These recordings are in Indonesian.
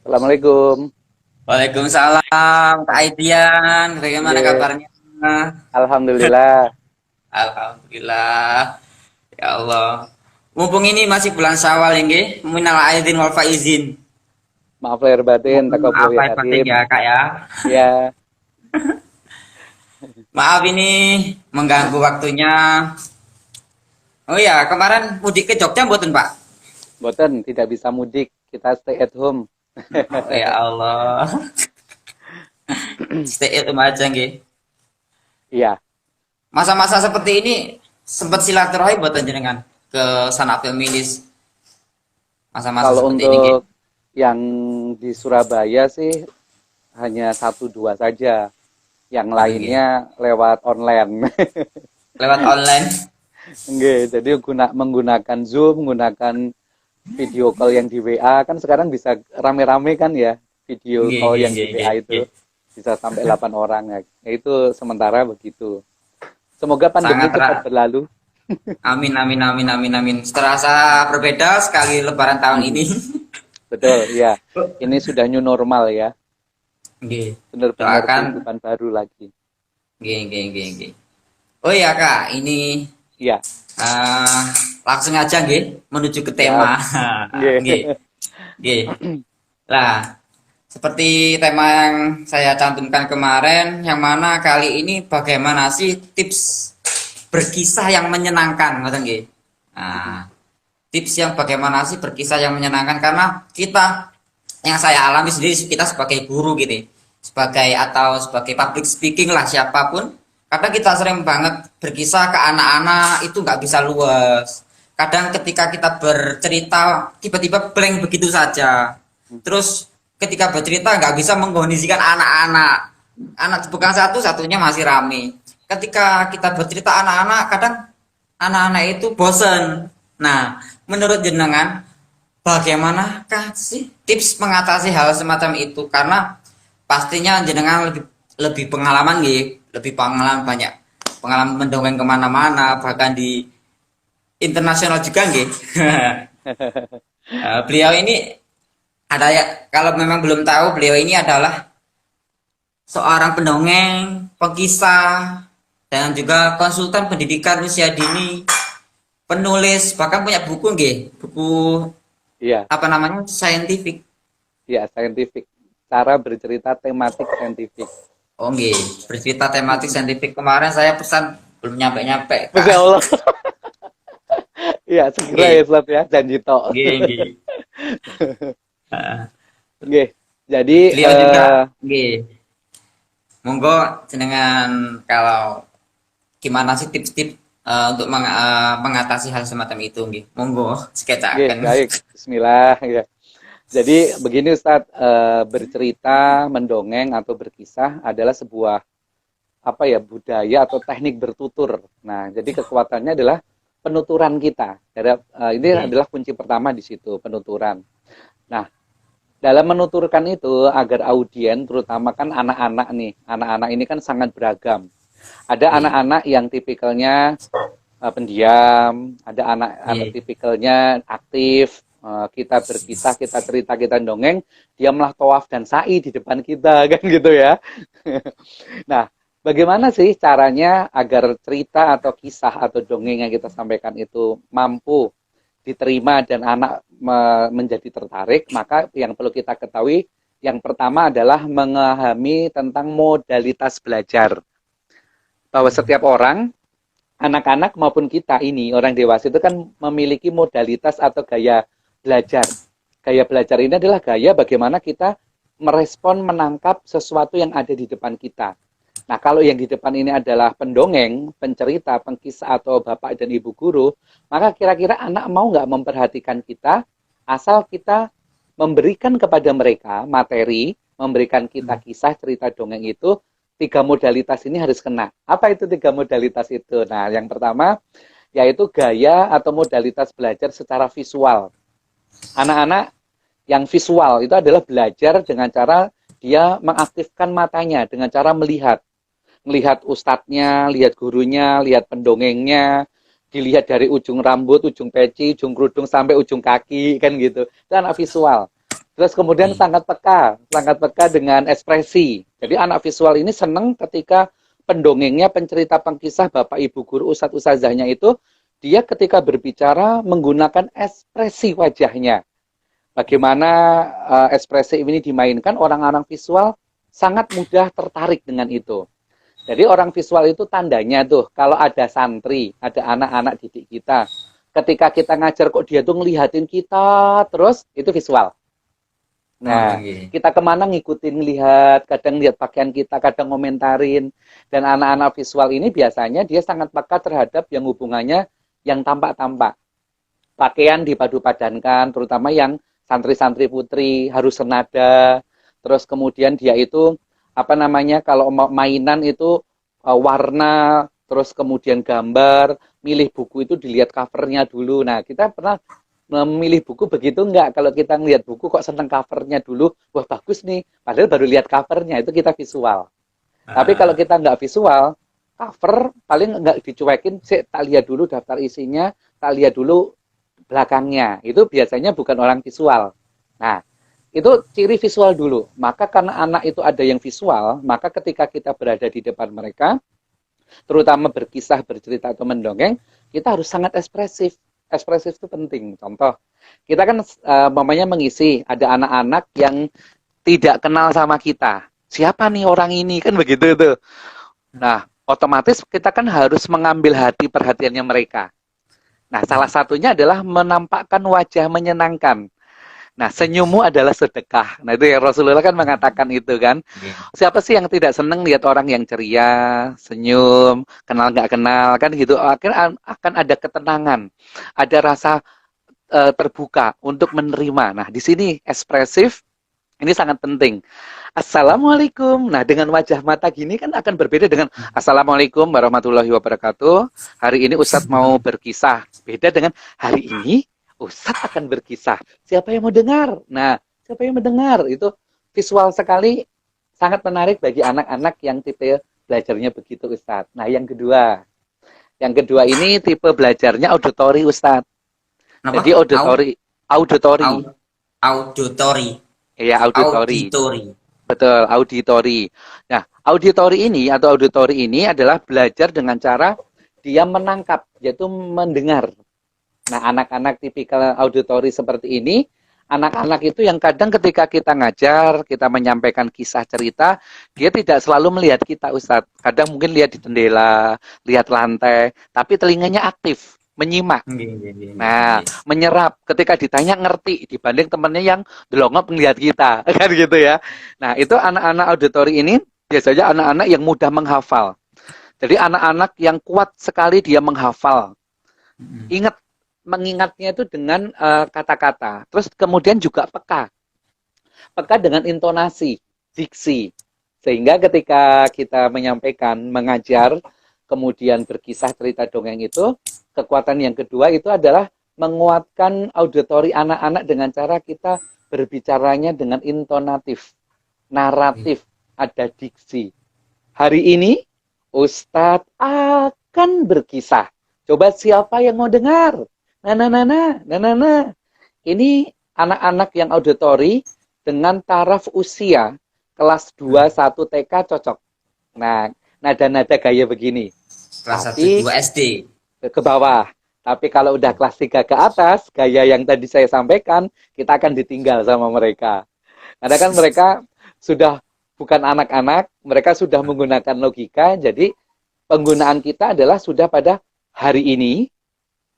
Assalamualaikum. Waalaikumsalam, Kak Aidian. Bagaimana Ye, kabarnya? alhamdulillah. Alhamdulillah. Ya Allah. Mumpung ini masih bulan Syawal ini, minal aidin wal faizin. Maaf lahir batin, Mohon takabul maaf ya lahir batin hadim. ya, Kak ya. Ya, Maaf ini mengganggu waktunya. Oh ya, kemarin mudik ke Jogja mboten, Pak? boten tidak bisa mudik, kita stay at home. Oh ya Allah. Stay at home aja nggih. Iya, Masa-masa seperti ini sempat silaturahim mboten jenengan ke sanak feminis masa-masa kalau seperti ini nggih. untuk yang di Surabaya sih hanya satu dua saja. Yang Oh nggih. lainnya lewat online. Lewat online. Nggih, jadi menggunakan Zoom, menggunakan video call yang di WA kan sekarang bisa rame-rame kan ya, video Nggih, call nggih, yang di nggih, WA nggih, itu nggih. bisa sampai 8 orang ya. Itu sementara begitu. Semoga pandemi Sangat cepat berlalu. amin, amin, amin, amin, amin. Terasa berbeda sekali Lebaran tahun ini. Betul, ya. Ini sudah new normal ya. Nggih. Benar-benar Doakan. kehidupan baru lagi. Nggih, nggih, nggih, nggih. Oh iya Kak, ini Iya, eh, langsung aja nggih menuju ke siap. tema. Nggih, Nggih. nggih. Lah, seperti tema yang saya cantumkan kemarin, yang mana kali ini bagaimana sih tips berkisah yang menyenangkan, ngoten nggih. Nah, tips yang bagaimana sih berkisah yang menyenangkan karena kita yang saya alami sendiri kita sebagai guru gitu sebagai atau sebagai public speaking lah siapapun kadang kita sering banget berkisah ke anak-anak itu nggak bisa luas kadang ketika kita bercerita tiba-tiba blank begitu saja terus ketika bercerita nggak bisa mengkondisikan anak-anak anak bukan satu satunya masih rame ketika kita bercerita anak-anak kadang anak-anak itu bosen. Nah, menurut jenengan, bagaimanakah sih tips mengatasi hal semacam itu? Karena pastinya jenengan lebih lebih pengalaman nih, lebih pengalaman banyak, pengalaman mendongeng kemana-mana, bahkan di internasional juga nih. Beliau ini ada ya, kalau memang belum tahu, beliau ini adalah seorang pendongeng, pengkisah, dan juga konsultan pendidikan usia dini penulis bahkan punya buku nggih buku Iya, apa namanya scientific iya, saintifik. Cara bercerita tematik saintifik. oh nggih bercerita tematik scientific kemarin saya pesan belum nyampe nyampe kak Masya Allah. Iya, segera nggih ya, Sob ya. Janji tok. nggih nggih. Heeh. Oke, jadi Beliau juga nggih monggo jenengan kalau gimana sih tips-tips untuk mengatasi hal semacam itu nggih monggo oke, sketsaken baik. Bismillah ya. Jadi begini Ustadz, bercerita, mendongeng atau berkisah adalah sebuah apa ya budaya atau teknik bertutur. Nah, jadi kekuatannya adalah penuturan kita. Ini nggih adalah kunci pertama di situ, penuturan. Nah, dalam menuturkan itu agar audien, terutama kan anak-anak nih, anak-anak ini kan sangat beragam. Ada nggih anak-anak yang tipikalnya pendiam, ada anak-anak nggih tipikalnya aktif, kita berkisah, kita cerita, kita dongeng, dia malah tawaf dan sa'i di depan kita, kan gitu ya. Nah, bagaimana sih caranya agar cerita atau kisah atau dongeng yang kita sampaikan itu mampu diterima dan anak menjadi tertarik? Maka yang perlu kita ketahui, yang pertama adalah memahami tentang modalitas belajar. Bahwa setiap orang anak-anak maupun kita ini orang dewasa itu kan memiliki modalitas atau gaya belajar. Gaya belajar ini adalah gaya bagaimana kita merespon menangkap sesuatu yang ada di depan kita. Nah, kalau yang di depan ini adalah pendongeng, pencerita, pengkisah atau bapak dan ibu guru, maka kira-kira anak mau nggak memperhatikan kita asal kita memberikan kepada mereka materi, memberikan kita kisah, cerita dongeng itu, tiga modalitas ini harus kena. Apa itu tiga modalitas itu? Nah, yang pertama yaitu gaya atau modalitas belajar secara visual. Anak-anak yang visual itu adalah belajar dengan cara dia mengaktifkan matanya dengan cara melihat ustadznya, lihat gurunya, lihat pendongengnya, dilihat dari ujung rambut, ujung peci, ujung kerudung sampai ujung kaki kan gitu. Itu anak visual. Terus kemudian sangat peka dengan ekspresi. Jadi anak visual ini senang ketika pendongengnya, pencerita, pengkisah, bapak, ibu, guru, ustadz, ustazahnya itu, dia ketika berbicara menggunakan ekspresi wajahnya. Bagaimana ekspresi ini dimainkan, orang-orang visual sangat mudah tertarik dengan itu. Jadi orang visual itu tandanya tuh, kalau ada santri, ada anak-anak didik kita, ketika kita ngajar kok dia tuh ngelihatin kita terus, itu visual. Nah, kita kemana ngikutin lihat, kadang lihat pakaian kita, kadang ngomentarin. Dan anak-anak visual ini biasanya dia sangat peka terhadap yang hubungannya yang tampak-tampak. Pakaian dipadu-padankan, terutama yang santri-santri putri harus senada. Terus kemudian dia itu, apa namanya, kalau mainan itu warna, terus kemudian gambar, milih buku itu dilihat covernya dulu. Nah, kita pernah memilih buku begitu enggak? Kalau kita ngelihat buku kok seneng covernya dulu, wah bagus nih, padahal baru lihat covernya, itu kita visual. Tapi kalau kita enggak visual, cover paling enggak dicuekin, tak lihat dulu daftar isinya, tak lihat dulu belakangnya. Itu biasanya bukan orang visual. Nah, itu ciri visual dulu. Maka karena anak itu ada yang visual, maka ketika kita berada di depan mereka, terutama berkisah, bercerita atau mendongeng, kita harus sangat ekspresif. Ekspresif itu penting. Contoh, kita kan mamanya mengisi, ada anak-anak yang tidak kenal sama kita. Siapa nih orang ini? Kan begitu tuh. Nah, otomatis kita kan harus mengambil hati perhatiannya mereka. Nah, salah satunya adalah menampakkan wajah menyenangkan. Nah, senyummu adalah sedekah. Nah, itu ya Rasulullah kan mengatakan itu kan. Siapa sih yang tidak senang lihat orang yang ceria, senyum, kenal nggak kenal, kan gitu. Akan ada ketenangan, ada rasa terbuka untuk menerima. Nah, di sini ekspresif, ini sangat penting. Assalamualaikum. Nah, dengan wajah mata gini kan akan berbeda dengan Assalamualaikum warahmatullahi wabarakatuh. Hari ini Ustadz mau berkisah. Beda dengan hari ini Ustadz akan berkisah. Siapa yang mau dengar? Nah, siapa yang mendengar? Itu visual sekali, sangat menarik bagi anak-anak yang tipe belajarnya begitu, Ustadz. Nah, yang kedua ini tipe belajarnya auditori, Ustadz. Jadi auditori. Iya, auditori. Betul, auditori. Nah, auditori ini adalah belajar dengan cara dia menangkap, yaitu mendengar. Nah, anak-anak tipikal auditori seperti ini, anak-anak itu yang kadang ketika kita ngajar, kita menyampaikan kisah cerita, dia tidak selalu melihat kita, Ustadz. Kadang mungkin lihat di jendela, lihat lantai, tapi telinganya aktif, menyimak. Nah, menyerap. Ketika ditanya ngerti, dibanding temannya yang delongop melihat kita, kan gitu ya. Nah, itu anak-anak auditori ini biasanya anak-anak yang mudah menghafal. Jadi anak-anak yang kuat sekali dia menghafal. Mengingatnya itu dengan kata-kata. Terus kemudian juga peka. Peka dengan intonasi, diksi. Sehingga ketika kita menyampaikan, mengajar, kemudian berkisah cerita dongeng itu, kekuatan yang kedua itu adalah menguatkan auditori anak-anak dengan cara kita berbicaranya dengan intonatif, naratif, ada diksi. Hari ini, Ustadz akan berkisah. Coba siapa yang mau dengar? Nah. Ini anak-anak yang auditori dengan taraf usia kelas 2, 1 TK cocok. Nah, nada-nada gaya begini. Kelas 1, 2 SD. Ke bawah. Tapi kalau udah kelas 3 ke atas, gaya yang tadi saya sampaikan, kita akan ditinggal sama mereka. Karena kan mereka sudah bukan anak-anak, mereka sudah menggunakan logika, jadi penggunaan kita adalah sudah pada hari ini,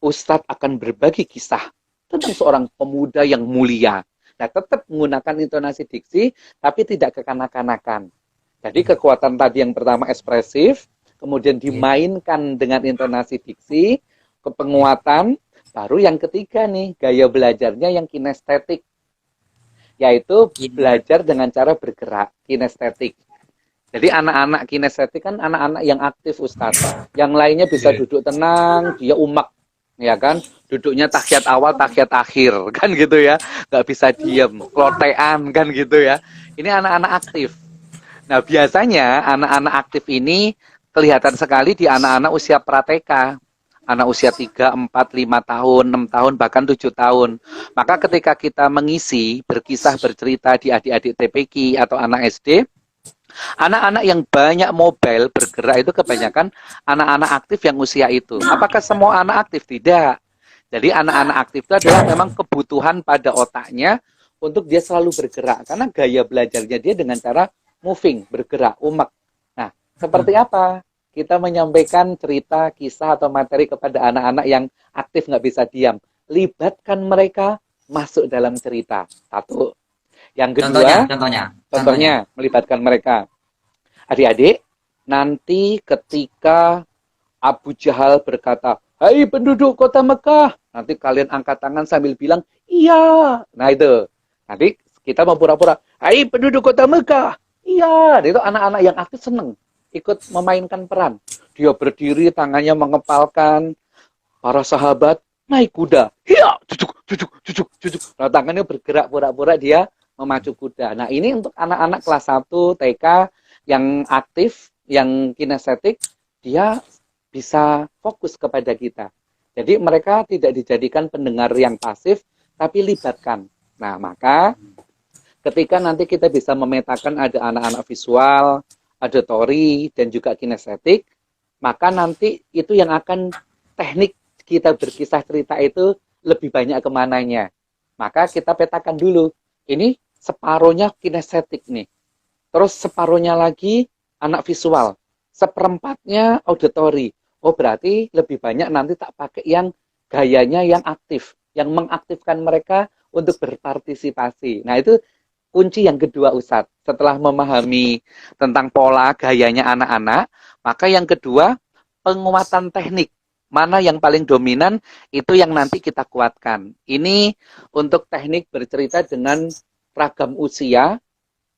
Ustadz akan berbagi kisah tentang seorang pemuda yang mulia. Nah, tetap menggunakan intonasi diksi, tapi tidak kekanak-kanakan. Jadi kekuatan tadi yang pertama ekspresif, kemudian dimainkan dengan intonasi diksi, kepenguatan, baru yang ketiga nih, gaya belajarnya yang kinestetik. Yaitu belajar dengan cara bergerak, kinestetik. Jadi anak-anak kinestetik kan anak-anak yang aktif, Ustadz. Yang lainnya bisa duduk tenang, dia umak. Ya kan, duduknya tahiyat awal, tahiyat akhir, kan gitu ya, nggak bisa diem, klotean, kan gitu ya. Ini anak-anak aktif. Nah, biasanya anak-anak aktif ini kelihatan sekali di anak-anak usia pra-TK. anak usia 3, 4, 5 tahun, 6 tahun, bahkan 7 tahun. Maka ketika kita mengisi, berkisah, bercerita di adik-adik TPQ atau anak SD, anak-anak yang banyak mobile bergerak itu kebanyakan anak-anak aktif yang usia itu. Apakah semua anak aktif? Tidak. Jadi anak-anak aktif itu adalah memang kebutuhan pada otaknya untuk dia selalu bergerak. Karena gaya belajarnya dia dengan cara moving, bergerak, umek. Nah, seperti apa? Kita menyampaikan cerita, kisah, atau materi kepada anak-anak yang aktif nggak bisa diam. Libatkan mereka masuk dalam cerita. Satu. Yang kedua, contohnya melibatkan mereka. Adik-adik, nanti ketika Abu Jahal berkata, "Hai penduduk kota Mekah," nanti kalian angkat tangan sambil bilang, "Iya." Nah itu, nanti kita mau pura-pura, "Hai penduduk kota Mekah." Iya, itu anak-anak yang aktif seneng ikut memainkan peran. Dia berdiri, tangannya mengepalkan, para sahabat naik kuda. Iya, cucuk. Nah, tangannya bergerak pura-pura dia memacu kuda. Nah, ini untuk anak-anak kelas 1 TK yang aktif, yang kinestetik, dia bisa fokus kepada kita. Jadi mereka tidak dijadikan pendengar yang pasif, tapi libatkan. Nah, maka ketika nanti kita bisa memetakan ada anak-anak visual, auditory, dan juga kinestetik, maka nanti itu yang akan teknik kita berkisah cerita itu lebih banyak kemananya. Maka kita petakan dulu, ini separuhnya kinestetik nih. Terus separuhnya lagi anak visual, seperempatnya auditory. Oh berarti lebih banyak nanti tak pakai yang gayanya yang aktif, yang mengaktifkan mereka untuk berpartisipasi. Nah itu kunci yang kedua Ustadz. Setelah memahami tentang pola gayanya anak-anak, maka yang kedua penguatan teknik. Mana yang paling dominan itu yang nanti kita kuatkan. Ini untuk teknik bercerita dengan ragam usia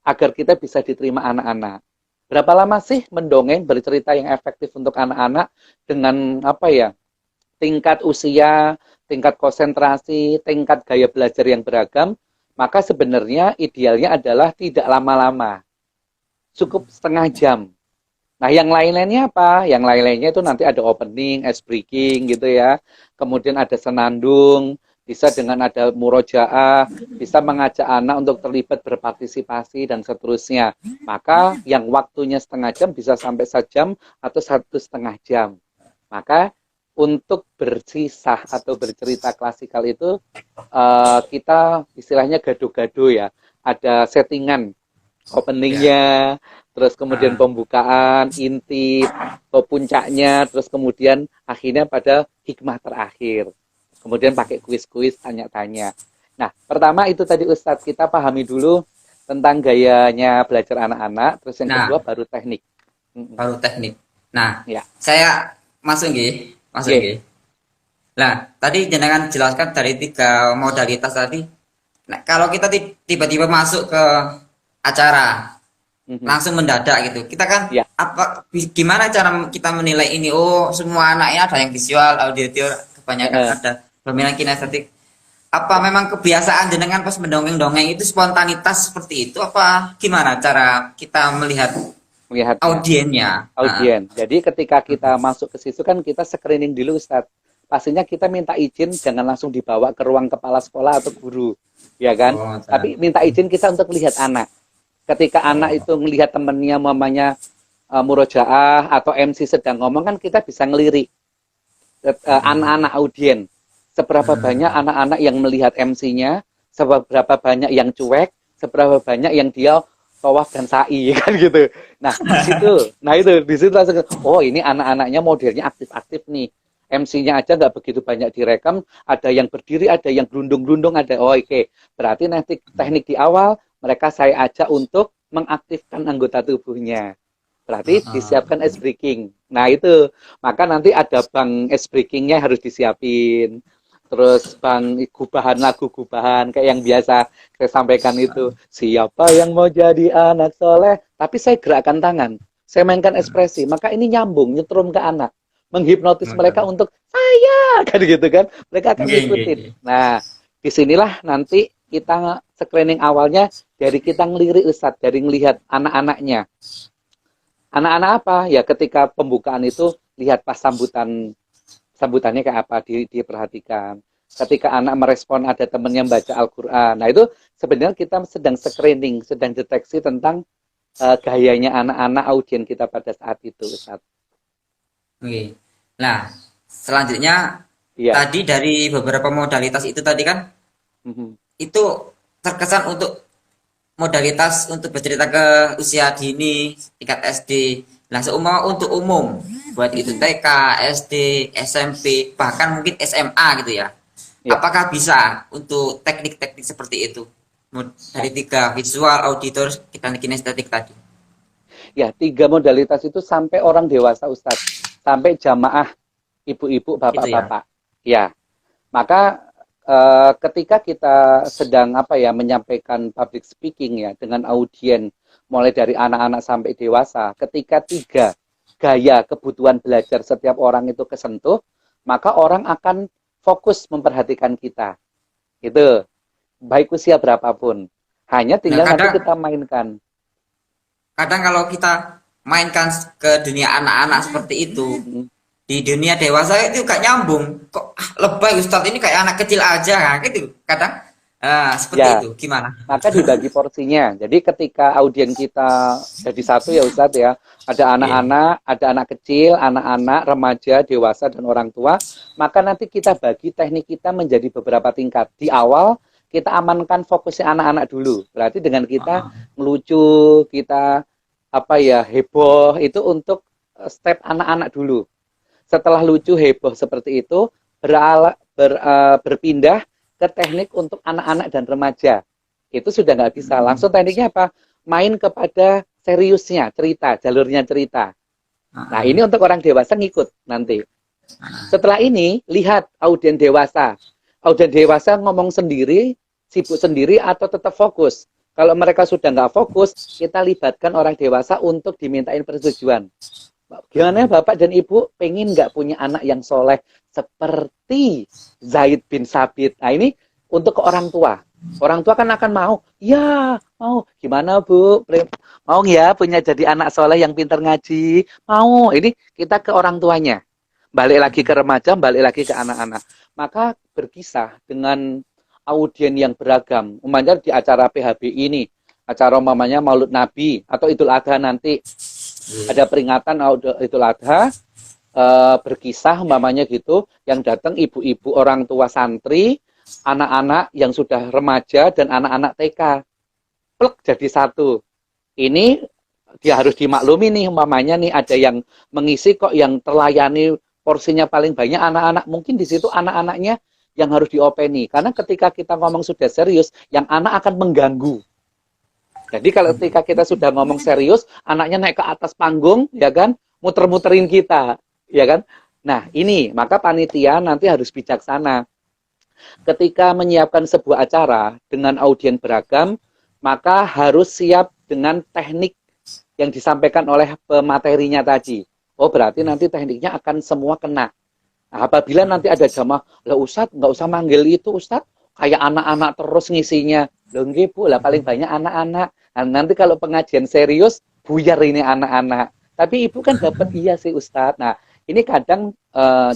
agar kita bisa diterima anak-anak. Berapa lama sih mendongeng bercerita yang efektif untuk anak-anak dengan apa ya? Tingkat usia, tingkat konsentrasi, tingkat gaya belajar yang beragam, maka sebenarnya idealnya adalah tidak lama-lama. Cukup setengah jam. Nah, yang lain-lainnya apa? Yang lain-lainnya itu nanti ada opening, ice breaking gitu ya. Kemudian ada senandung, bisa dengan ada murojaah, bisa mengajak anak untuk terlibat berpartisipasi dan seterusnya. Maka yang waktunya setengah jam bisa sampai 1 jam atau 1,5 jam. Maka untuk bersisah atau bercerita klasikal itu kita istilahnya gado-gado ya. Ada settingan openingnya, terus kemudian pembukaan, inti, puncaknya, terus kemudian akhirnya pada hikmah terakhir. Kemudian pakai kuis-kuis, tanya-tanya. Nah, pertama itu tadi Ustadz, kita pahami dulu tentang gayanya belajar anak-anak, terus yang kedua baru teknik. Baru teknik. Nah, ya. Saya masuk nggih. Nah, tadi jenengan jelaskan dari 3 modalitas tadi. Nah, kalau kita tiba-tiba masuk ke acara langsung mendadak gitu, kita kan gimana cara kita menilai ini? Oh, semua anaknya ada yang visual, audio, kebanyakan ada dominan kinestetik. Apa memang kebiasaan jenengan pas mendongeng-dongeng itu spontanitas seperti itu? Apa gimana cara kita melihat audiennya? Audien. Jadi ketika kita masuk ke situ kan kita screening dulu Ustadz. Pastinya kita minta izin, jangan langsung dibawa ke ruang kepala sekolah atau guru, ya kan? Tapi minta izin kita untuk melihat anak. Ketika anak itu melihat temennya mamanya murojaah atau MC sedang ngomong kan kita bisa ngelirik anak-anak audien. Seberapa banyak anak-anak yang melihat MC-nya, seberapa banyak yang cuek, seberapa banyak yang dia tawaf dan sa'i kan gitu. Nah, di situ langsung oh ini anak-anaknya modelnya aktif-aktif nih. MC-nya aja nggak begitu banyak direkam, ada yang berdiri, ada yang gelundung-gelundung, ada oke. Berarti nanti teknik di awal mereka saya ajak untuk mengaktifkan anggota tubuhnya. Berarti disiapkan ice breaking. Nah itu, maka nanti ada bang ice breakingnya harus disiapin. Terus bang lagu gubahan kayak yang biasa saya sampaikan itu. Siapa yang mau jadi anak soleh? Tapi saya gerakkan tangan, saya mainkan ekspresi. Maka ini nyambung, nyetrum ke anak, menghipnotis mereka untuk saya kan gitu kan. Mereka akan ngikutin. Nah disinilah nanti kita screening awalnya dari kita ngelirik Ustadz, dari ngelihat anak-anaknya. Anak-anak apa? Ya ketika pembukaan itu lihat pas sambutan sambutannya kayak apa, diperhatikan. Ketika anak merespon ada temennya baca Al-Quran, nah itu sebenarnya kita sedang screening, sedang deteksi tentang gayanya anak-anak audien kita pada saat itu, Ustaz. Oke. Nah, selanjutnya Iya. tadi dari beberapa modalitas itu tadi kan Mhm. itu terkesan untuk modalitas untuk bercerita ke usia dini tingkat SD. Nah, seumpama untuk umum buat itu TK, SD, SMP, bahkan mungkin SMA gitu ya. Ya. Apakah bisa untuk teknik-teknik seperti itu? Dari tiga visual, auditor, dan kinestetik tadi. Ya, 3 modalitas itu sampai orang dewasa, Ustadz. Sampai jamaah ibu-ibu, Itu ya. bapak-bapak. Ya, maka ketika kita sedang menyampaikan public speaking ya dengan audien mulai dari anak-anak sampai dewasa, ketika 3 gaya kebutuhan belajar setiap orang itu kesentuh, maka orang akan fokus memperhatikan kita. Itu baik usia berapapun. Hanya Nah, tinggal nanti kadang kita mainkan. kadang kalau kita mainkan ke dunia anak-anak seperti itu, Mm-mm. di dunia dewasa itu gak nyambung. Kok lebay Ustadz ini kayak anak kecil aja kan gitu. Kadang seperti Ya, itu. Gimana? maka dibagi porsinya. Jadi ketika audien kita jadi satu ya Ustadz ya, ada Iya. anak-anak, ada anak kecil, anak-anak, remaja, dewasa, dan orang tua, maka nanti kita bagi teknik kita menjadi beberapa tingkat. Di awal kita amankan fokusnya anak-anak dulu. Berarti dengan kita ngelucu, kita heboh itu untuk step anak-anak dulu. Setelah lucu heboh seperti itu, berpindah ke teknik untuk anak-anak dan remaja. Itu sudah nggak bisa. Langsung tekniknya apa? Main kepada seriusnya, cerita, jalurnya cerita. Nah, ini untuk orang dewasa ngikut nanti. Setelah ini, lihat audien dewasa. Audien dewasa ngomong sendiri, sibuk sendiri, atau tetap fokus. Kalau mereka sudah nggak fokus, kita libatkan orang dewasa untuk dimintain persetujuan. Gimana Bapak dan Ibu pengen nggak punya anak yang soleh seperti Zaid bin Sabit? Nah ini untuk ke orang tua. Orang tua kan akan mau, ya mau. Gimana Bu? Mau ya punya jadi anak soleh yang pintar ngaji? Mau. Ini kita ke orang tuanya. Balik lagi ke remaja, balik lagi ke anak-anak. Maka berkisah dengan audien yang beragam. Umpamanya di acara PHB ini, acara umpamanya Maulud Nabi atau Idul Adha nanti ada peringatan Idul Adha, berkisah umpamanya gitu, yang datang ibu-ibu orang tua santri, anak-anak yang sudah remaja dan anak-anak TK. Plek jadi satu. Ini dia harus dimaklumi nih umpamanya nih ada yang mengisi kok yang terlayani porsinya paling banyak anak-anak. Mungkin di situ anak-anaknya yang harus diopeni. Karena ketika kita ngomong sudah serius, yang anak akan mengganggu. Jadi kalau ketika kita sudah ngomong serius, anaknya naik ke atas panggung, ya kan, muter-muterin kita, ya kan. Nah ini, maka panitia nanti harus bijaksana. Ketika menyiapkan sebuah acara dengan audien beragam, maka harus siap dengan teknik yang disampaikan oleh pematerinya tadi. Oh berarti nanti tekniknya akan semua kena. Nah, apabila nanti ada jamaah, lah Ustadz nggak usah manggil itu Ustadz, kayak anak-anak terus ngisinya. Loh nggih Bu, lah paling banyak anak-anak. Nah, nanti kalau pengajian serius, buyar ini anak-anak. Tapi Ibu kan dapat iya sih Ustadz. Nah, ini kadang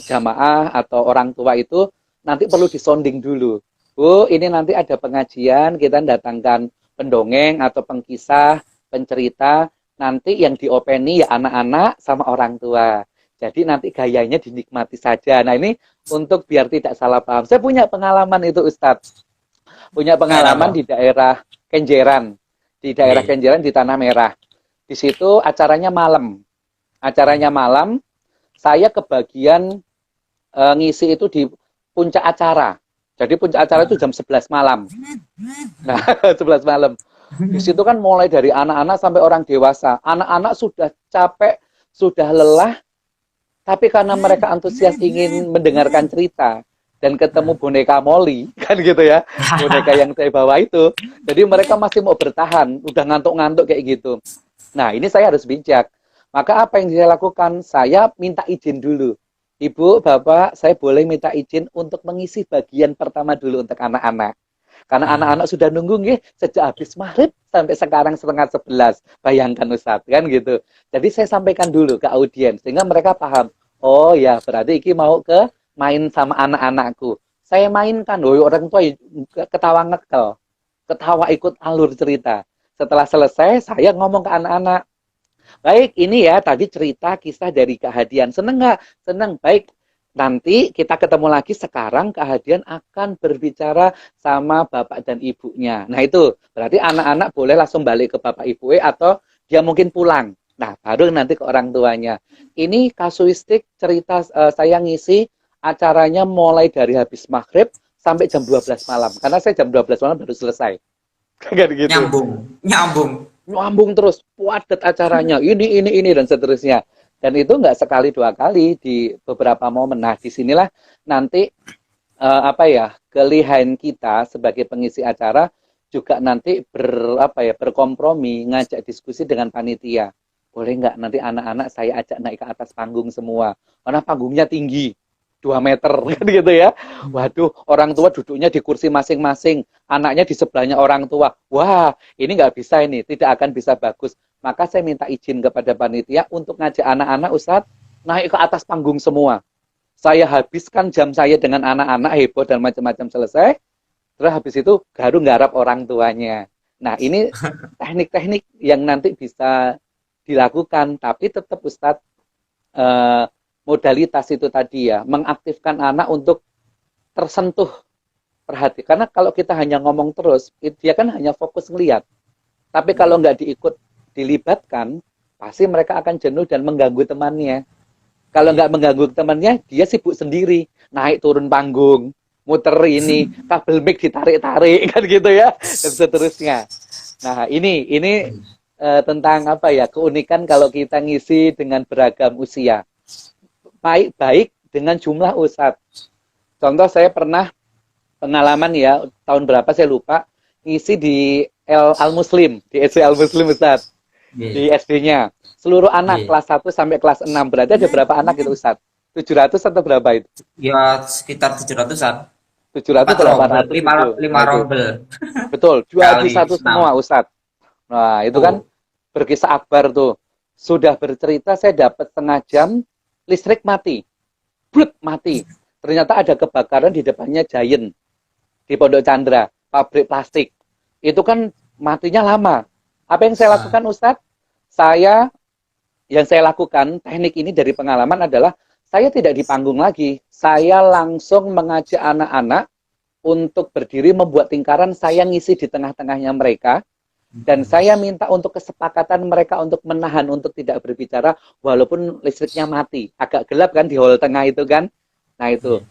jamaah atau orang tua itu nanti perlu disonding dulu. Bu, ini nanti ada pengajian, kita datangkan pendongeng atau pengkisah, pencerita, nanti yang diopeni ya anak-anak sama orang tua. Jadi nanti gayanya dinikmati saja. Nah ini untuk biar tidak salah paham. Saya punya pengalaman itu Ustadz. Punya pengalaman di daerah Kenjeran. Di daerah Kenjeran di Tanah Merah. Di situ acaranya malam. Acaranya malam, saya kebagian ngisi itu di puncak acara. Jadi puncak acara itu jam 11 malam. Nah, 11 malam. Di situ kan mulai dari anak-anak sampai orang dewasa. Anak-anak sudah capek, sudah lelah, tapi karena mereka antusias ingin mendengarkan cerita dan ketemu boneka Molly, kan gitu ya, boneka yang saya bawa itu, jadi mereka masih mau bertahan, udah ngantuk-ngantuk kayak gitu. Nah, ini saya harus bijak. Maka apa yang saya lakukan? Saya minta izin dulu. Ibu, Bapak, saya boleh minta izin untuk mengisi bagian pertama dulu untuk anak-anak. Karena anak-anak sudah nunggu nih sejak habis maghrib sampai sekarang setengah 11. Bayangkan Ustadz, kan gitu. Jadi saya sampaikan dulu ke audiens sehingga mereka paham. Oh ya, berarti iki mau ke main sama anak-anakku. Saya mainkan, loh orang tua ketawa ngekel, ketawa ikut alur cerita. Setelah selesai, saya ngomong ke anak-anak, baik, ini ya tadi cerita kisah dari Kak Hadian. Seneng nggak? Seneng. Baik, nanti kita ketemu lagi sekarang Kak Hadian akan berbicara sama bapak dan ibunya. Nah itu berarti anak-anak boleh langsung balik ke bapak ibu atau dia mungkin pulang. Nah baru nanti ke orang tuanya. Ini kasuistik cerita saya ngisi acaranya mulai dari habis maghrib sampai jam 12 malam. Karena saya jam 12 malam baru selesai. Kayak gitu. Nyambung, nyambung. Nyambung terus, padat acaranya, ini, dan seterusnya. Dan itu nggak sekali dua kali di beberapa momen. Nah, disinilah nanti kelihayan kita sebagai pengisi acara juga nanti berkompromi, ngajak diskusi dengan panitia. Boleh nggak nanti anak-anak saya ajak naik ke atas panggung semua, karena panggungnya tinggi. 2 meter kan gitu ya. Waduh, orang tua duduknya di kursi masing-masing, anaknya di sebelahnya orang tua. Wah, ini nggak bisa ini, tidak akan bisa bagus. Maka saya minta izin kepada panitia untuk ngajak anak-anak Ustadz naik ke atas panggung semua. Saya habiskan jam saya dengan anak-anak heboh dan macam-macam selesai. Terus habis itu baru nggarap orang tuanya. Nah, ini teknik-teknik yang nanti bisa dilakukan, tapi tetap Ustadz eh, modalitas itu tadi ya, mengaktifkan anak untuk tersentuh perhati. Karena kalau kita hanya ngomong terus, dia kan hanya fokus ngelihat. Tapi kalau nggak dilibatkan, pasti mereka akan jenuh dan mengganggu temannya. Kalau nggak mengganggu temannya, dia sibuk sendiri, naik turun panggung, muter ini, kabel mic ditarik-tarik kan gitu ya, dan seterusnya. Nah ini tentang apa ya, keunikan kalau kita ngisi dengan beragam usia. Baik dengan jumlah ustadz. Contoh saya pernah pengalaman ya, tahun berapa saya lupa, ngisi di Al-Muslim, di SD Al-Muslim Ustadz, di SD-nya. Seluruh anak kelas 1 sampai kelas 6, berarti ada berapa anak itu Ustadz? 700 atau berapa itu? Ya sekitar 700-an. 700 atau 800 lima, itu. lima rombel. Betul, Kali 21 semua Ustadz. Nah itu kan berkisah akbar tuh. Sudah bercerita saya dapat setengah jam, listrik mati. Brut, mati. Ternyata ada kebakaran di depannya Giant. Di Pondok Chandra, pabrik plastik. Itu kan matinya lama. Apa yang saya lakukan Ustadz? Yang saya lakukan, teknik ini dari pengalaman adalah, saya tidak di panggung lagi. Saya langsung mengajak anak-anak untuk berdiri membuat lingkaran, saya ngisi di tengah-tengahnya mereka. Dan saya minta untuk kesepakatan mereka untuk menahan, untuk tidak berbicara walaupun listriknya mati. Agak gelap kan di hall tengah itu kan. Nah itu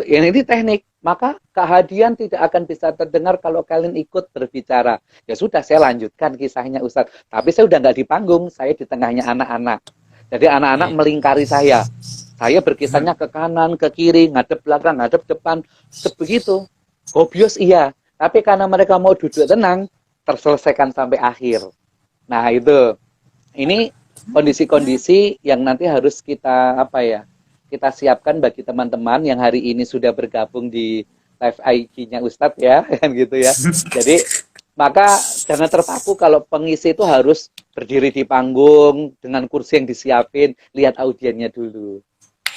ini teknik. Maka kehadian tidak akan bisa terdengar kalau kalian ikut berbicara. Ya sudah, saya lanjutkan kisahnya Ustadz. Tapi saya udah nggak di panggung, saya di tengahnya anak-anak. Jadi anak-anak melingkari saya. Saya berkisahnya ke kanan, ke kiri, ngadep belakang, ngadep depan. Sebegitu. Gobios iya. Tapi karena mereka mau duduk tenang, terselesaikan sampai akhir. Nah itu, ini kondisi-kondisi yang nanti harus kita kita siapkan bagi teman-teman yang hari ini sudah bergabung di live IG-nya Ustadz ya, kan gitu ya. Jadi maka jangan terpaku kalau pengisi itu harus berdiri di panggung dengan kursi yang disiapin, lihat audiennya dulu.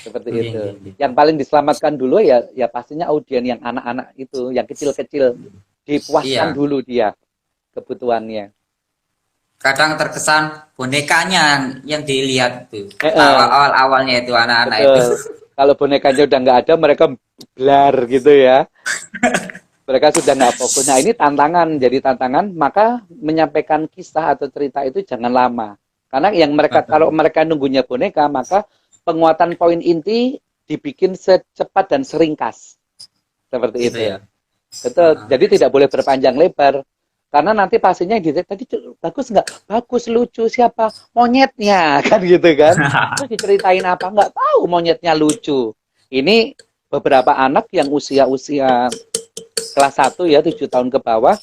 Seperti itu. Yang paling diselamatkan dulu ya pastinya audien yang anak-anak itu, yang kecil-kecil, dipuaskan dulu dia kebutuhannya. Kadang terkesan bonekanya yang dilihat tuh. Awal-awalnya itu anak-anak itu. Kalau bonekanya udah nggak ada, mereka blar gitu ya. Mereka sudah nggak fokus. Nah ini tantangan, jadi tantangan. Maka menyampaikan kisah atau cerita itu jangan lama. Karena yang kalau mereka nunggunya boneka, maka penguatan poin inti dibikin secepat dan seringkas. Seperti itu ya. Betul. Jadi tidak boleh berpanjang lebar. Karena nanti pastinya tadi bagus nggak? Bagus, lucu, siapa? Monyetnya, kan gitu kan. Terus diceritain apa? Nggak tahu monyetnya lucu. Ini beberapa anak yang usia-usia kelas 1 ya, 7 tahun ke bawah,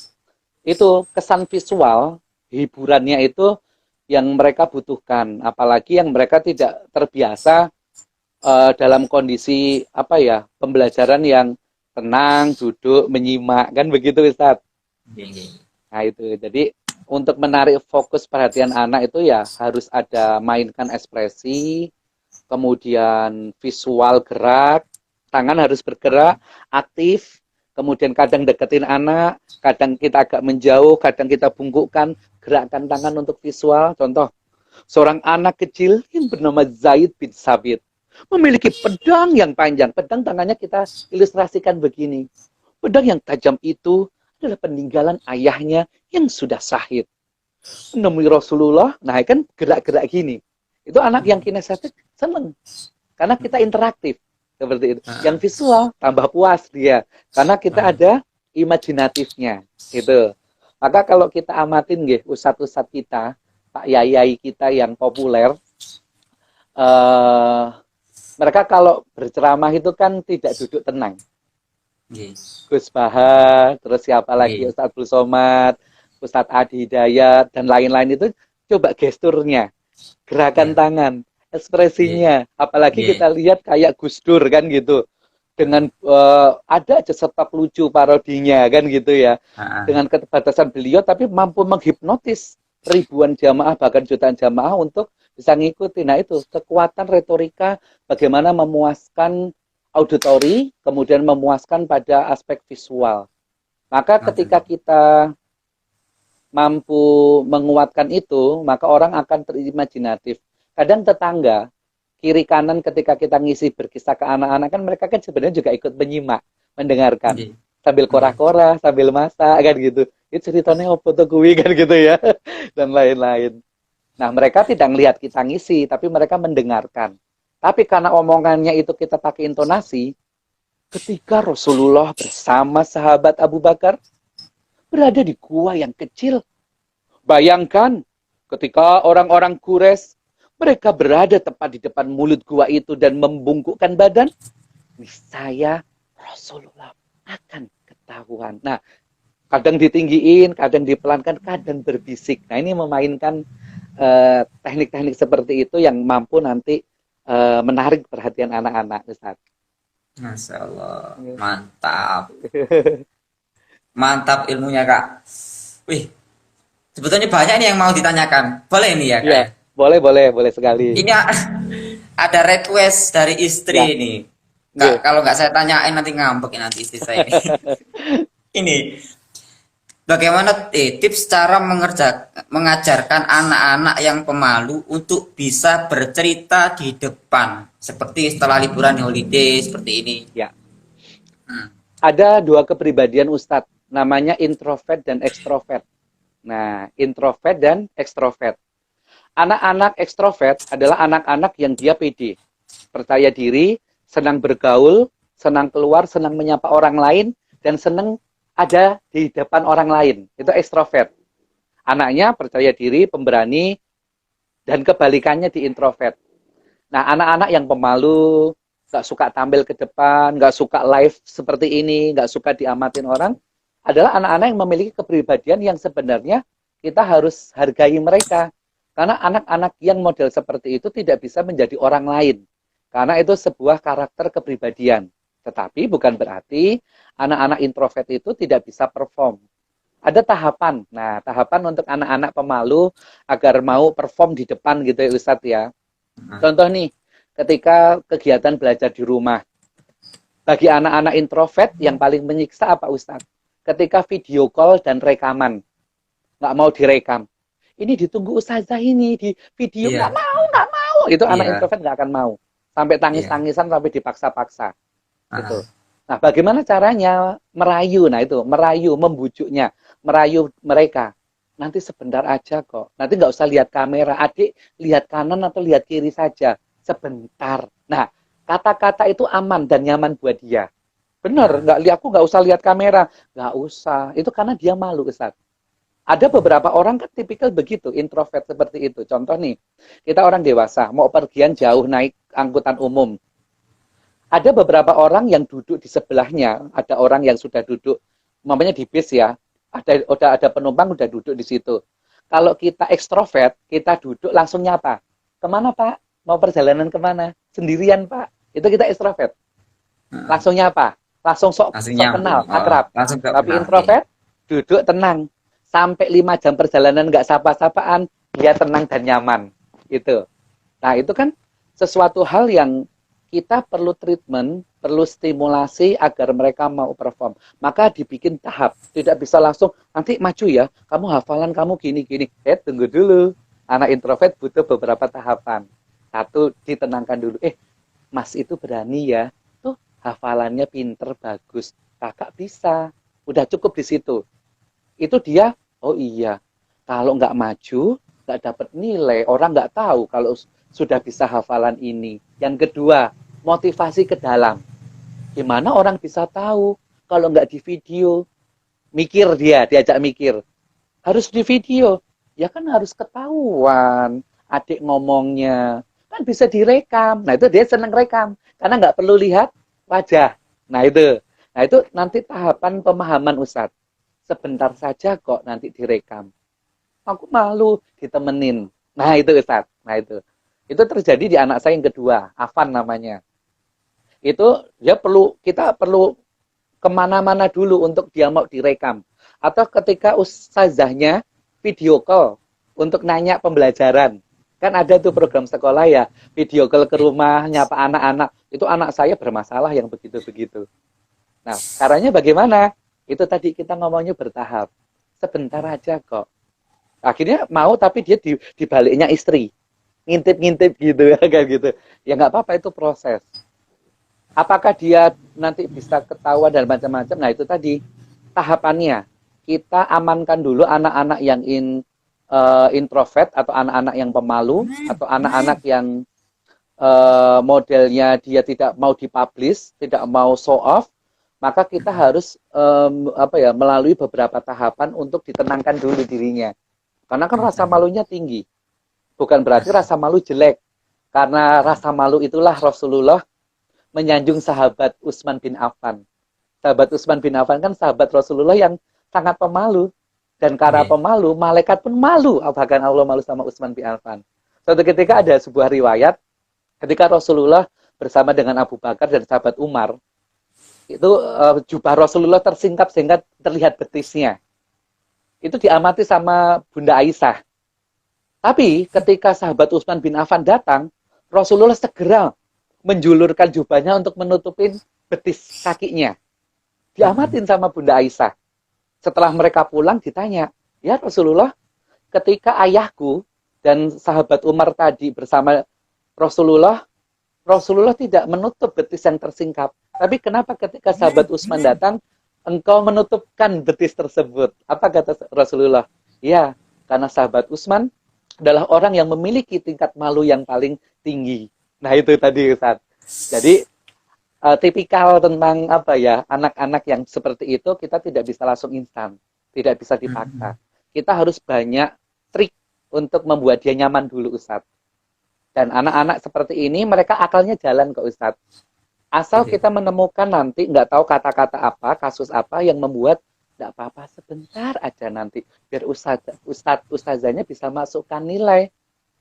itu kesan visual, hiburannya itu yang mereka butuhkan. Apalagi yang mereka tidak terbiasa dalam kondisi pembelajaran yang tenang, duduk, menyimak, kan begitu Ustadz. Nah itu, jadi untuk menarik fokus perhatian anak itu ya harus ada mainkan ekspresi, kemudian visual gerak, tangan harus bergerak, aktif, kemudian kadang deketin anak, kadang kita agak menjauh, kadang kita bungkukkan, gerakkan tangan untuk visual. Contoh, seorang anak kecil yang bernama Zaid bin Sabit memiliki pedang yang panjang. Pedang tangannya kita ilustrasikan begini. Pedang yang tajam itu adalah peninggalan ayahnya yang sudah syahid. Menemui Rasulullah, nah kan gerak-gerak gini. Itu anak yang kinestetik seneng. Karena kita interaktif. Seperti itu. Yang visual, tambah puas dia. Karena kita ada imajinatifnya. Gitu. Maka kalau kita amatin ustadz-ustadz kita, Pak Yai kita yang populer, mereka kalau berceramah itu kan tidak duduk tenang. Gus Bahar, terus siapa lagi, Ustadz Abdul Somad, Ustadz Adi Hidayat, dan lain-lain itu coba gesturnya, gerakan tangan, ekspresinya. Apalagi kita lihat kayak Gus Dur kan gitu. Dengan ada aja stop lucu parodinya kan gitu ya. Dengan keterbatasan beliau tapi mampu menghipnotis ribuan jamaah bahkan jutaan jamaah untuk bisa ngikuti. Nah itu kekuatan retorika, bagaimana memuaskan auditori, kemudian memuaskan pada aspek visual. Maka ketika kita mampu menguatkan itu, maka orang akan terimajinatif. Kadang tetangga, kiri kanan ketika kita ngisi berkisah ke anak-anak, kan mereka kan sebenarnya juga ikut menyimak, mendengarkan. Sambil kora-kora, sambil masak, kan gitu. Itu ceritanya apa tuh kuwi, kan gitu ya. Dan lain-lain. Nah, mereka tidak melihat kita ngisi, tapi mereka mendengarkan. Tapi karena omongannya itu kita pakai intonasi, ketika Rasulullah bersama sahabat Abu Bakar berada di gua yang kecil. Bayangkan ketika orang-orang Quraisy mereka berada tepat di depan mulut gua itu dan membungkukkan badan, niscaya Rasulullah akan ketahuan. Nah, kadang ditinggiin, kadang dipelankan, kadang berbisik. Nah, ini memainkan teknik-teknik seperti itu yang mampu nanti menarik perhatian anak-anak, Ustaz. Masya Allah, mantap. Mantap ilmunya, Kak. Wih, sebetulnya banyak nih yang mau ditanyakan. Boleh nih ya, Kak? Ya, boleh sekali. Ini ada request dari istri ini. Kak, kalau nggak saya tanyain nanti ngambek nanti istri saya ini. Ini, bagaimana tips cara mengajarkan anak-anak yang pemalu untuk bisa bercerita di depan, seperti setelah liburan holiday seperti ini? Ya. Ada dua kepribadian Ustadz, namanya introvert dan ekstrovert. Nah, introvert dan ekstrovert. Anak-anak ekstrovert adalah anak-anak yang dia pede, percaya diri, senang bergaul, senang keluar, senang menyapa orang lain, dan senang ada di depan orang lain. Itu ekstrovert. Anaknya percaya diri, pemberani, dan kebalikannya di introvert. Nah, anak-anak yang pemalu, nggak suka tampil ke depan, nggak suka live seperti ini, nggak suka diamatin orang, adalah anak-anak yang memiliki kepribadian yang sebenarnya kita harus hargai mereka. Karena anak-anak yang model seperti itu tidak bisa menjadi orang lain. Karena itu sebuah karakter kepribadian. Tetapi bukan berarti anak-anak introvert itu tidak bisa perform. Ada tahapan. Nah, tahapan untuk anak-anak pemalu agar mau perform di depan gitu ya Ustadz ya. Contoh nih, ketika kegiatan belajar di rumah. Bagi anak-anak introvert yang paling menyiksa apa Ustadz? Ketika video call dan rekaman. Nggak mau direkam. Ini ditunggu ustazah ini di video. Nggak mau. Itu anak introvert nggak akan mau. Sampai tangis-tangisan, sampai dipaksa-paksa. Gitu. Nah, bagaimana caranya merayu? Nah, itu merayu, membujuknya, merayu mereka. Nanti sebentar aja kok. Nanti nggak usah lihat kamera. Adik lihat kanan atau lihat kiri saja. Sebentar. Nah, kata-kata itu aman dan nyaman buat dia. Benar, aku nggak usah lihat kamera. Nggak usah. Itu karena dia malu, Ustaz. Ada beberapa orang kan tipikal begitu, introvert seperti itu. Contoh nih, kita orang dewasa, mau pergian jauh naik angkutan umum. Ada beberapa orang yang duduk di sebelahnya, ada orang yang sudah duduk, namanya di bis ya, ada penumpang udah duduk di situ. Kalau kita ekstrovert, kita duduk langsung nyapa. Kemana Pak? Mau perjalanan kemana? Sendirian Pak. Itu kita ekstrovert. Langsung nyapa, langsung sok kenal, akrab. Tapi introvert, duduk tenang. Sampai 5 jam perjalanan nggak sapa-sapaan, dia tenang dan nyaman. Itu. Nah itu kan sesuatu hal yang kita perlu treatment, perlu stimulasi agar mereka mau perform. Maka dibikin tahap, tidak bisa langsung nanti maju ya, kamu hafalan kamu gini-gini. Tunggu dulu. Anak introvert butuh beberapa tahapan. Satu, ditenangkan dulu. Mas itu berani ya. Tuh, hafalannya pinter, bagus. Kakak bisa. Udah cukup di situ. Itu dia, oh iya, kalau nggak maju, nggak dapat nilai. Orang nggak tahu kalau sudah bisa hafalan ini. Yang kedua, motivasi ke dalam. Gimana orang bisa tahu kalau nggak di video? Mikir dia, diajak mikir. Harus di video. Ya kan harus ketahuan adik ngomongnya. Kan bisa direkam. Nah itu dia seneng rekam. Karena nggak perlu lihat wajah. Nah itu nanti tahapan pemahaman Ustadz. Sebentar saja kok nanti direkam. Aku malu ditemenin. Nah itu Ustadz. Nah itu terjadi di anak saya yang kedua, Afan namanya. Itu kita perlu kemana-mana dulu untuk dia mau direkam. Atau ketika ustazahnya video call untuk nanya pembelajaran. Kan ada tuh program sekolah ya, video call ke rumah, nyapa anak-anak. Itu anak saya bermasalah yang begitu-begitu. Nah, caranya bagaimana? Itu tadi kita ngomongnya bertahap. Sebentar aja kok. Akhirnya mau, tapi dia dibaliknya istri. Ngintip-ngintip gitu ya, kayak gitu. Ya nggak apa-apa, itu proses. Apakah dia nanti bisa ketahuan dan macam-macam? Nah itu tadi tahapannya. Kita amankan dulu anak-anak yang introvert atau anak-anak yang pemalu atau anak-anak yang modelnya dia tidak mau dipublish, tidak mau show off. Maka kita harus melalui beberapa tahapan untuk ditenangkan dulu dirinya. Karena kan rasa malunya tinggi. Bukan berarti rasa malu jelek. Karena rasa malu itulah Rasulullah menyanjung sahabat Utsman bin Affan. Sahabat Utsman bin Affan kan sahabat Rasulullah yang sangat pemalu. Dan karena pemalu, malaikat pun malu. Bahkan Allah malu sama Utsman bin Affan. Suatu ketika ada sebuah riwayat, ketika Rasulullah bersama dengan Abu Bakar dan sahabat Umar, itu jubah Rasulullah tersingkap-singkap terlihat betisnya. Itu diamati sama Bunda Aisyah. Tapi ketika sahabat Utsman bin Affan datang, Rasulullah segera menjulurkan jubahnya untuk menutupin betis kakinya. Diamatin sama Bunda Aisyah. Setelah mereka pulang ditanya, ya Rasulullah, ketika ayahku dan sahabat Umar tadi bersama Rasulullah tidak menutup betis yang tersingkap. Tapi kenapa ketika sahabat Utsman datang, engkau menutupkan betis tersebut? Apa kata Rasulullah? Ya, karena sahabat Utsman adalah orang yang memiliki tingkat malu yang paling tinggi. Nah itu tadi Ustaz. Jadi tipikal tentang anak-anak yang seperti itu kita tidak bisa langsung instan, tidak bisa dipaksa. Kita harus banyak trik untuk membuat dia nyaman dulu Ustaz. Dan anak-anak seperti ini mereka akalnya jalan kok Ustaz. Asal kita menemukan nanti nggak tahu kata-kata apa, kasus apa yang membuat nggak apa-apa sebentar aja nanti biar ustazahnya bisa masukkan nilai.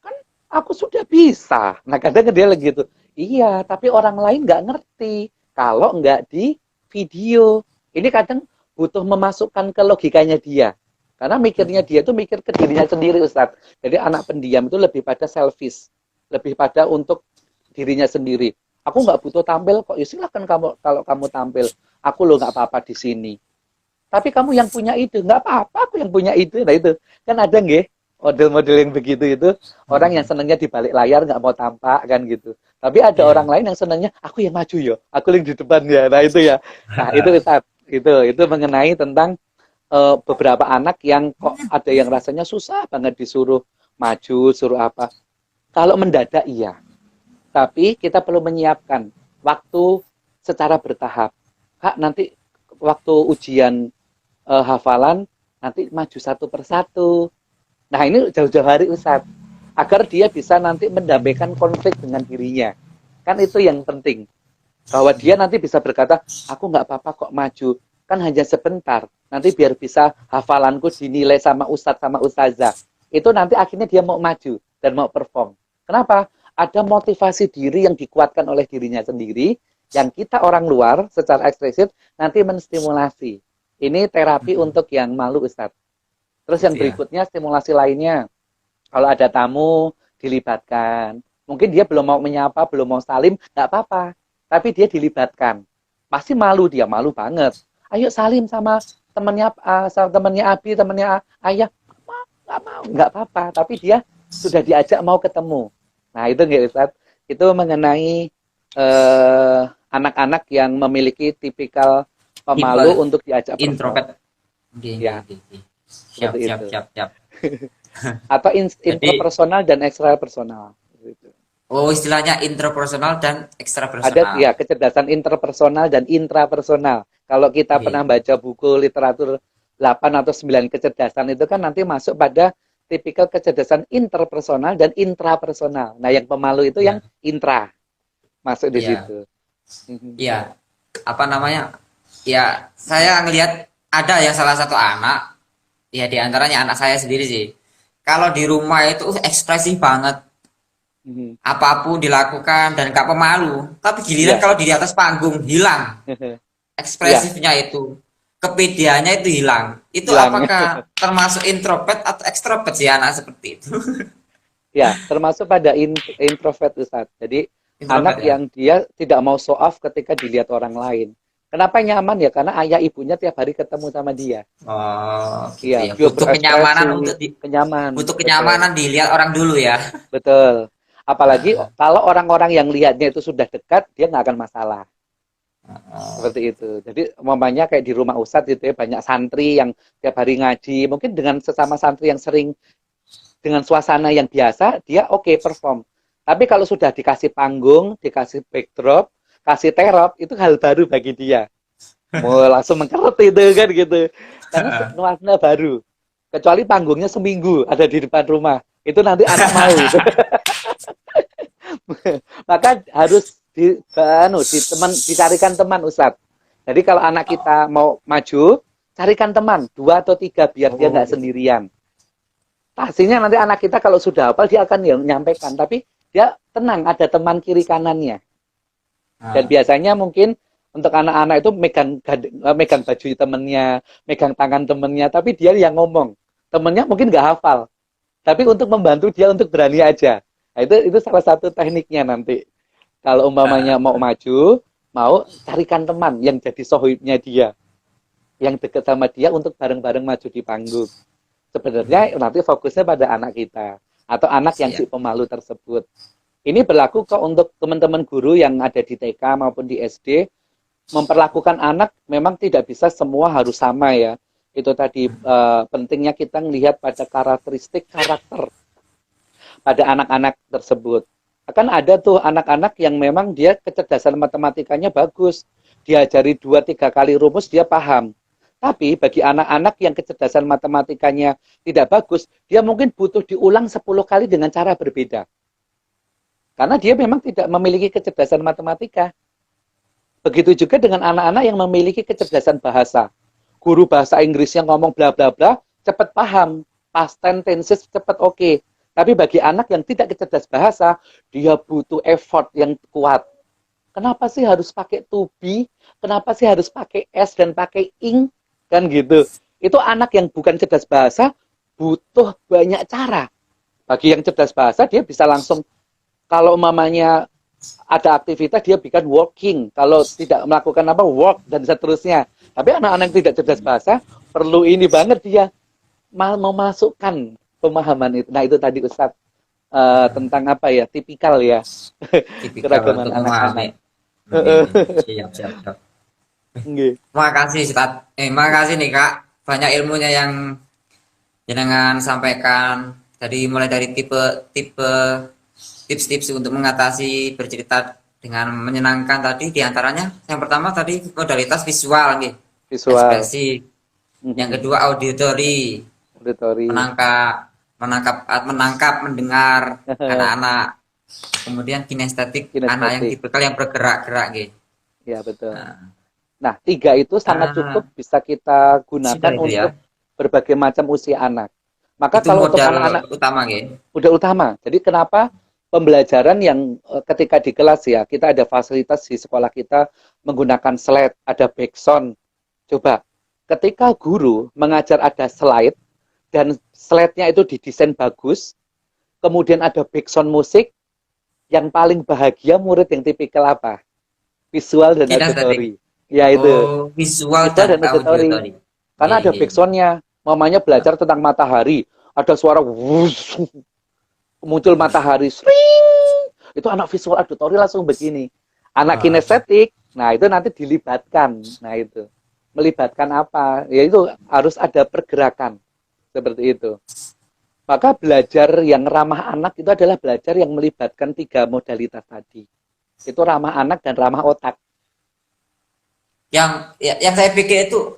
Kan aku sudah bisa. Nah kadang dia lagi gitu. Iya, tapi orang lain nggak ngerti kalau nggak di video. Ini kadang butuh memasukkan ke logikanya dia. Karena mikirnya dia itu mikir ke dirinya sendiri, Ustadz. Jadi anak pendiam itu lebih pada selfish. Lebih pada untuk dirinya sendiri. Aku nggak butuh tampil kok. Ya silakan kamu kalau kamu tampil. Aku loh nggak apa-apa di sini. Tapi kamu yang punya ide. Nggak apa-apa, aku yang punya ide. Nah itu. Kan ada nggih model-model yang begitu itu. Orang yang senangnya di balik layar nggak mau tampak kan gitu. Tapi ada orang lain yang senangnya, aku yang maju ya, aku yang di depan ya. Nah itu ya. Nah itu mengenai tentang beberapa anak yang kok ada yang rasanya susah banget disuruh maju, suruh apa. Kalau mendadak iya. Tapi kita perlu menyiapkan waktu secara bertahap. Kak, nanti waktu ujian hafalan, nanti maju satu persatu. Nah ini jauh-jauh hari Ustadz. Agar dia bisa nanti mendamaikan konflik dengan dirinya. Kan itu yang penting. Bahwa dia nanti bisa berkata, aku nggak apa-apa kok maju. Kan hanya sebentar. Nanti biar bisa hafalanku dinilai sama ustadz, sama ustazah. Itu nanti akhirnya dia mau maju dan mau perform. Kenapa? Ada motivasi diri yang dikuatkan oleh dirinya sendiri, yang kita orang luar secara ekspresif nanti menstimulasi. Ini terapi untuk yang malu Ustadz. Terus yang berikutnya stimulasi lainnya. Kalau ada tamu, dilibatkan. Mungkin dia belum mau menyapa, belum mau salim, nggak apa-apa. Tapi dia dilibatkan. Pasti malu, dia malu banget. Ayo salim sama temannya Abi, temannya Ayah. Nggak mau, nggak apa-apa. Tapi dia sudah diajak mau ketemu. Nah itu nggak Ustaz? Itu mengenai anak-anak yang memiliki tipikal Tipe pemalu untuk diajak perform. introvert. Oke, oke, Ya, oke, oke. Siap, seperti siap, itu. siap, siap. Atau Jadi, intrapersonal dan ekstrapersonal. Gitu. oh istilahnya intrapersonal dan Ada ekstrapersonal. ya kecerdasan interpersonal dan intrapersonal. Kalau kita Oke. pernah baca buku literatur 8 atau 9 kecerdasan itu kan nanti masuk pada tipikal kecerdasan interpersonal dan intrapersonal. Nah, yang pemalu itu yang Ya, intra masuk di iya, situ. Mhm. iya. Apa namanya? Ya, saya ngelihat ada ya salah satu anak, ya di antaranya anak saya sendiri sih. Kalau di rumah itu ekspresif banget, Mhm. apapun dilakukan dan gak pemalu. Tapi giliran Iya, kalau di atas panggung hilang iya, ekspresifnya itu, kepedeannya itu hilang. Itu hilang. apakah termasuk introvert atau ekstrovert sih anak seperti itu? Ya, termasuk pada introvert Ustaz. Jadi anak Introvert ya. yang dia tidak mau show off ketika dilihat orang lain. Kenapa nyaman ya? Karena ayah ibunya tiap hari ketemu sama dia. Oh, gitu Iya, ya. dia berekspresi, Butuh betul, kenyamanan dilihat orang dulu ya. betul. Apalagi Nah, kalau orang-orang yang lihatnya itu sudah dekat, dia nggak akan masalah. oh, Seperti itu. Jadi umpamanya kayak di rumah Ustadz gitu ya, banyak santri yang tiap hari ngaji. Mungkin dengan sesama santri yang sering dengan suasana yang biasa, dia oke perform. Tapi kalau sudah dikasih panggung, dikasih backdrop, kasih terop, itu hal baru bagi dia. Mau langsung mengkerut itu kan gitu. Karena nuansa baru. Kecuali panggungnya seminggu ada di depan rumah. Itu nanti anak mau itu. Maka harus dicarikan teman Ustadz. Jadi kalau anak kita mau maju, carikan teman, 2 atau 3 biar dia oh nggak gitu. sendirian. Pastinya nanti anak kita kalau sudah hafal dia akan yang menyampaikan, tapi dia tenang ada teman kiri kanannya. Dan Nah, biasanya mungkin untuk anak-anak itu megang baju temennya, megang tangan temennya, tapi dia yang ngomong. Temennya mungkin nggak hafal, tapi untuk membantu dia untuk berani aja. Nah, itu salah satu tekniknya nanti. Kalau umpamanya mau maju, mau carikan teman yang jadi sohibnya dia, yang dekat sama dia untuk bareng-bareng maju di panggung. Sebenarnya nanti fokusnya pada anak kita atau anak yang si siap. pemalu tersebut. Ini berlaku kok untuk teman-teman guru yang ada di TK maupun di SD. Memperlakukan anak memang tidak bisa semua harus sama ya. Itu tadi pentingnya kita melihat pada karakteristik karakter pada anak-anak tersebut. Akan ada tuh anak-anak yang memang dia kecerdasan matematikanya bagus. Diajari 2-3 kali rumus dia paham. Tapi bagi anak-anak yang kecerdasan matematikanya tidak bagus, dia mungkin butuh diulang 10 kali dengan cara berbeda. Karena dia memang tidak memiliki kecerdasan matematika. Begitu juga dengan anak-anak yang memiliki kecerdasan bahasa. Guru bahasa Inggris yang ngomong bla bla bla, cepat paham. Past tenses cepat oke. Tapi bagi anak yang tidak kecerdas bahasa, dia butuh effort yang kuat. Kenapa sih harus pakai to be? Kenapa sih harus pakai s dan pakai ing? Kan gitu. Itu anak yang bukan cerdas bahasa, butuh banyak cara. Bagi yang cerdas bahasa, dia bisa langsung, kalau mamanya ada aktivitas, dia bikin walking. Kalau tidak melakukan apa, walk, dan seterusnya. Tapi anak-anak yang tidak cerdas bahasa, perlu ini banget dia memasukkan pemahaman itu. Nah itu tadi Ustadz, tentang apa ya, tipikal ya, Tipikal keragaman untuk memahami. anak-anak. Oke, oke. Siap, siap, siap. Nggih. Terima kasih, Ustaz. Terima kasih nih, Kak. Banyak ilmunya yang jenengan sampaikan. Tadi mulai dari tipe tips-tips untuk mengatasi bercerita dengan menyenangkan tadi diantaranya yang pertama tadi modalitas visual nih, Visual. ekspresi. Yang Mhm. kedua auditory, Auditori. menangkap menangkap menangkap mendengar anak-anak. Kemudian kinestetik, anak yang Kinestetik. tipikal yang bergerak-gerak gitu. Ya betul. Nah, Nah 3 itu sangat ah, cukup bisa kita sudah gunakan itu ya. untuk berbagai macam usia anak. Maka Itu kalau untuk modal anak-anak utama gitu. udah utama. Jadi kenapa pembelajaran yang ketika di kelas ya, kita ada fasilitas di sekolah kita menggunakan slide, ada backsound. Coba, ketika guru mengajar ada slide, dan slide-nya itu didesain bagus, kemudian ada backsound musik, yang paling bahagia murid yang tipikal apa? Visual dan Kinestetik. auditory. Ya itu, Oh, visual visual dan dan auditory. auditory. Karena Iya, ada iya. backsoundnya. Mamanya belajar tentang matahari, ada suara wush, muncul matahari, sering. Itu anak visual auditory langsung begini. Anak Ah, kinestetik, nah itu nanti dilibatkan. Nah itu, melibatkan apa? Ya itu harus ada pergerakan seperti itu. Maka belajar yang ramah anak itu adalah belajar yang melibatkan 3 modalitas tadi. Itu ramah anak dan ramah otak. yang saya pikir itu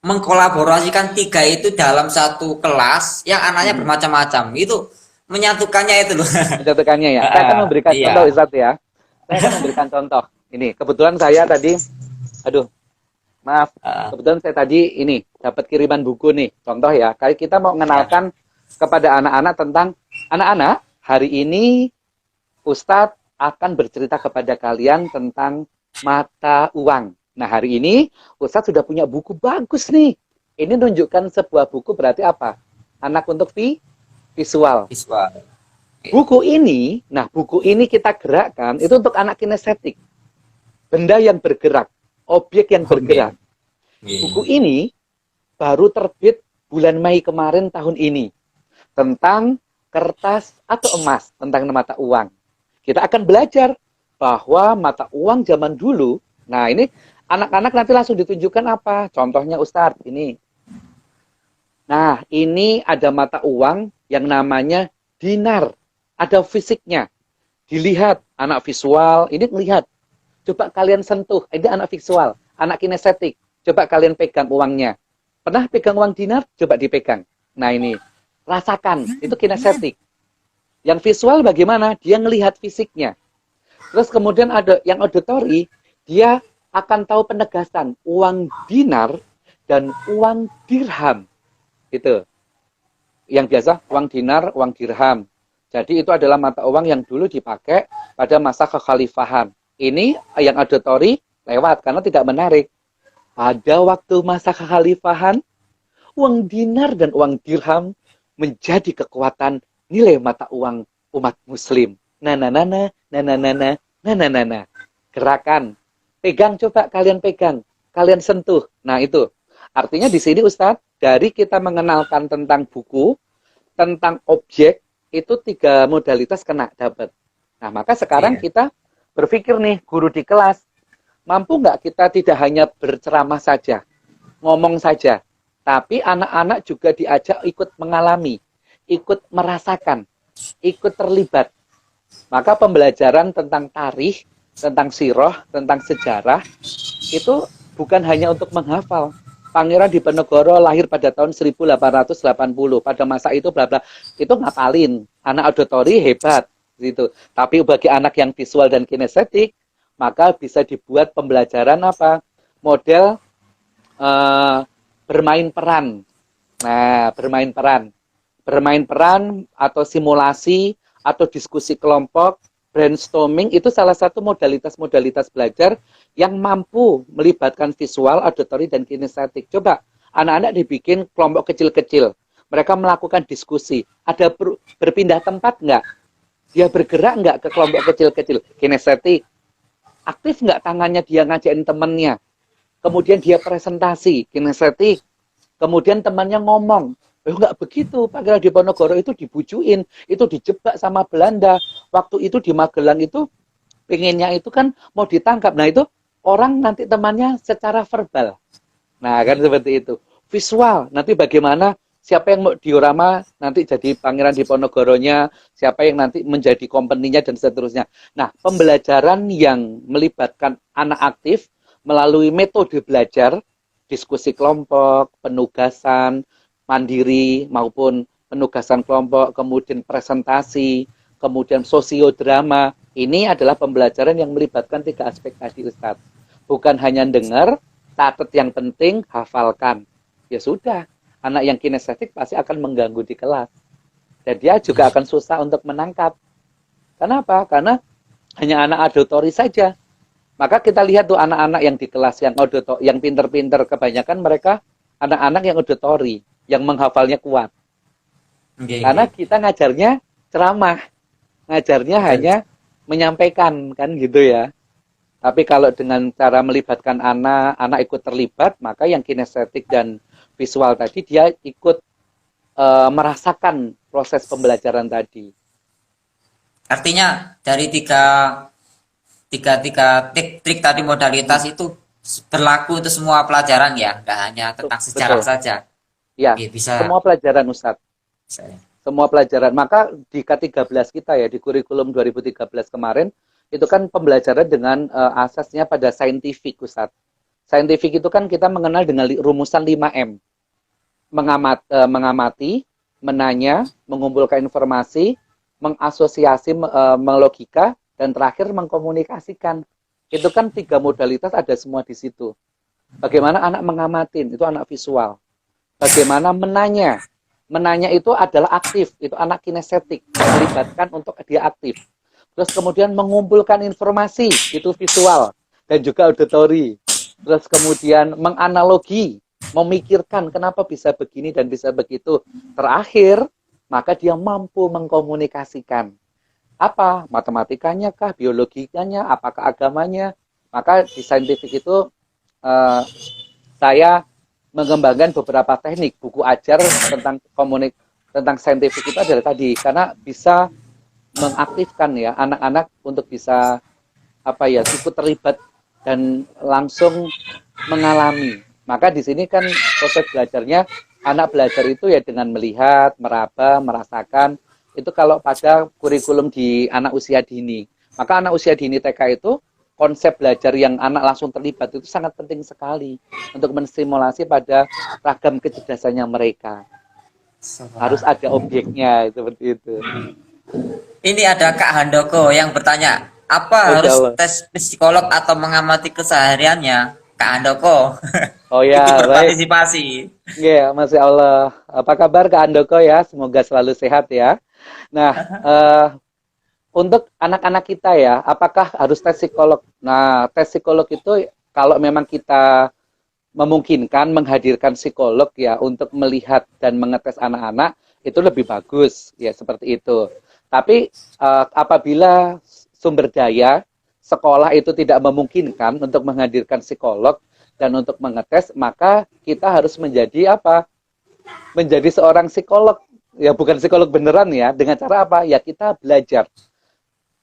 mengkolaborasikan tiga itu dalam satu kelas yang anaknya bermacam-macam itu menyatukannya itu loh. Menjatuhkannya ya. Saya akan Ah, memberikan contoh iya. Ustadz ya. Saya akan memberikan contoh. Ini kebetulan saya tadi, aduh, maaf. Ah, Kebetulan saya tadi ini dapat kiriman buku nih. Contoh ya. Kayak kita mau ya. mengenalkan kepada anak-anak tentang anak-anak hari ini Ustadz akan bercerita kepada kalian tentang mata uang. Nah, hari ini Ustadz sudah punya buku bagus nih. Ini menunjukkan sebuah buku berarti apa? Anak untuk visual. Visual. Buku ini kita gerakkan itu untuk anak kinestetik. Benda yang bergerak, objek yang Oke. bergerak. Buku ini baru terbit bulan Mei kemarin tahun ini. Tentang kertas atau emas, tentang mata uang. Kita akan belajar bahwa mata uang zaman dulu, nah ini anak-anak nanti langsung ditunjukkan apa? Contohnya Ustadz, ini. Nah, ini ada mata uang yang namanya dinar. Ada fisiknya. Dilihat, anak visual, ini melihat. Coba kalian sentuh, ini anak visual, anak kinestetik. Coba kalian pegang uangnya. Pernah pegang uang dinar? Coba dipegang. Nah ini, rasakan, itu kinestetik. Yang visual bagaimana? Dia melihat fisiknya. Terus kemudian ada yang auditory, dia akan tahu penegasan uang dinar dan uang dirham. Itu. Yang biasa uang dinar, uang dirham. Jadi itu adalah mata uang yang dulu dipakai pada masa kekhalifahan. Ini yang auditory lewat karena tidak menarik. Pada waktu masa kekhalifahan, uang dinar dan uang dirham menjadi kekuatan nilai mata uang umat muslim. Nananana, nananana, nananana. Gerakan. Pegang, coba kalian pegang. Kalian sentuh. Nah itu. Artinya di sini Ustadz, dari kita mengenalkan tentang buku, tentang objek, itu 3 modalitas kena dapat. Nah maka sekarang Iya. kita berpikir nih, guru di kelas, mampu nggak kita tidak hanya berceramah saja, ngomong saja, tapi anak-anak juga diajak ikut mengalami, ikut merasakan, ikut terlibat. Maka pembelajaran tentang tarikh, tentang siroh, tentang sejarah, itu bukan hanya untuk menghafal. Pangeran Diponegoro lahir pada tahun 1880. Pada masa itu bla bla. Itu ngapalin. Anak auditory hebat gitu. Tapi bagi anak yang visual dan kinestetik, maka bisa dibuat pembelajaran apa? Model eh, bermain peran. Nah, bermain peran. Bermain peran atau simulasi atau diskusi kelompok, brainstorming itu salah satu modalitas-modalitas belajar yang mampu melibatkan visual, auditory, dan kinestetik. Coba anak-anak dibikin kelompok kecil-kecil. Mereka melakukan diskusi. Ada berpindah tempat nggak? Dia bergerak nggak ke kelompok kecil-kecil? Kinestetik. Aktif nggak tangannya dia ngajakin temennya? Kemudian dia presentasi, kinestetik. Kemudian temannya ngomong, nggak begitu, Pangeran Diponegoro itu dibujuin, itu dijebak sama Belanda. Waktu itu di Magelang itu, pengennya itu kan mau ditangkap. Nah itu orang nanti temannya secara verbal. Nah kan seperti itu. Visual, nanti bagaimana siapa yang mau diorama nanti jadi Pangeran Diponegoronya, siapa yang nanti menjadi kompeninya dan seterusnya. Nah pembelajaran yang melibatkan anak aktif melalui metode belajar, diskusi kelompok, penugasan mandiri maupun penugasan kelompok, kemudian presentasi, kemudian sosiodrama. Ini adalah pembelajaran yang melibatkan 3 aspek tadi, Ustadz. Bukan hanya dengar, catat yang penting, hafalkan. Ya sudah, anak yang kinestetik pasti akan mengganggu di kelas. Dan dia juga akan susah untuk menangkap. Kenapa? Karena hanya anak auditory saja. Maka kita lihat tuh anak-anak yang di kelas yang auditory, yang pinter-pinter, kebanyakan mereka anak-anak yang auditory, yang menghafalnya kuat. Oke, oke. Karena kita ngajarnya ceramah. Ngajarnya Betul. hanya menyampaikan kan gitu ya. Tapi kalau dengan cara melibatkan anak, anak ikut terlibat, maka yang kinestetik dan visual tadi dia ikut merasakan proses pembelajaran tadi. Artinya dari tiga tiga tiga trik tadi modalitas Hmm, itu berlaku untuk semua pelajaran ya, nggak hanya betul, tentang sejarah betul. saja. Ya, Oke, bisa, semua pelajaran Ustadz. bisa ya. Semua pelajaran. Maka di K13 kita ya, di kurikulum 2013 kemarin, itu kan pembelajaran dengan asasnya pada saintifik, Ustadz. Saintifik itu kan kita mengenal dengan rumusan 5M. Mengamati, menanya, mengumpulkan informasi, mengasosiasi, melogika, dan terakhir mengkomunikasikan. Itu kan 3 modalitas ada semua di situ. Bagaimana anak mengamatin, itu anak visual. Bagaimana menanya, menanya itu adalah aktif, itu anak kinestetik, melibatkan untuk dia aktif. Terus kemudian mengumpulkan informasi, itu visual, dan juga auditori. Terus kemudian menganalogi, memikirkan kenapa bisa begini dan bisa begitu. Terakhir, maka dia mampu mengkomunikasikan. Apa? Matematikanya kah? Biologikanya? Apakah agamanya? Maka di saintifik itu eh, saya mengembangkan beberapa teknik buku ajar tentang tentang saintifik itu adalah tadi karena bisa mengaktifkan ya anak-anak untuk bisa apa ya ikut terlibat dan langsung mengalami. Maka di sini kan proses belajarnya anak belajar itu ya dengan melihat, meraba, merasakan. Itu kalau pada kurikulum di anak usia dini. Maka anak usia dini TK itu konsep belajar yang anak langsung terlibat itu sangat penting sekali untuk menstimulasi pada ragam kecerdasannya mereka. Harus Wah. ada objeknya seperti itu. Ini ada Kak Handoko yang bertanya, apa Masya harus Allah. tes psikolog atau mengamati kesehariannya? Kak Handoko Oh ikut ya, baik. berpartisipasi. Ya, Masya Allah. Apa kabar Kak Andoko ya? Semoga selalu sehat ya. Nah, untuk anak-anak kita ya, apakah harus tes psikolog? Nah, tes psikolog itu kalau memang kita memungkinkan menghadirkan psikolog ya untuk melihat dan mengetes anak-anak itu lebih bagus ya seperti itu. Tapi apabila sumber daya sekolah itu tidak memungkinkan untuk menghadirkan psikolog dan untuk mengetes, maka kita harus menjadi apa? Menjadi seorang psikolog. Ya bukan psikolog beneran ya. Dengan cara apa? Ya kita belajar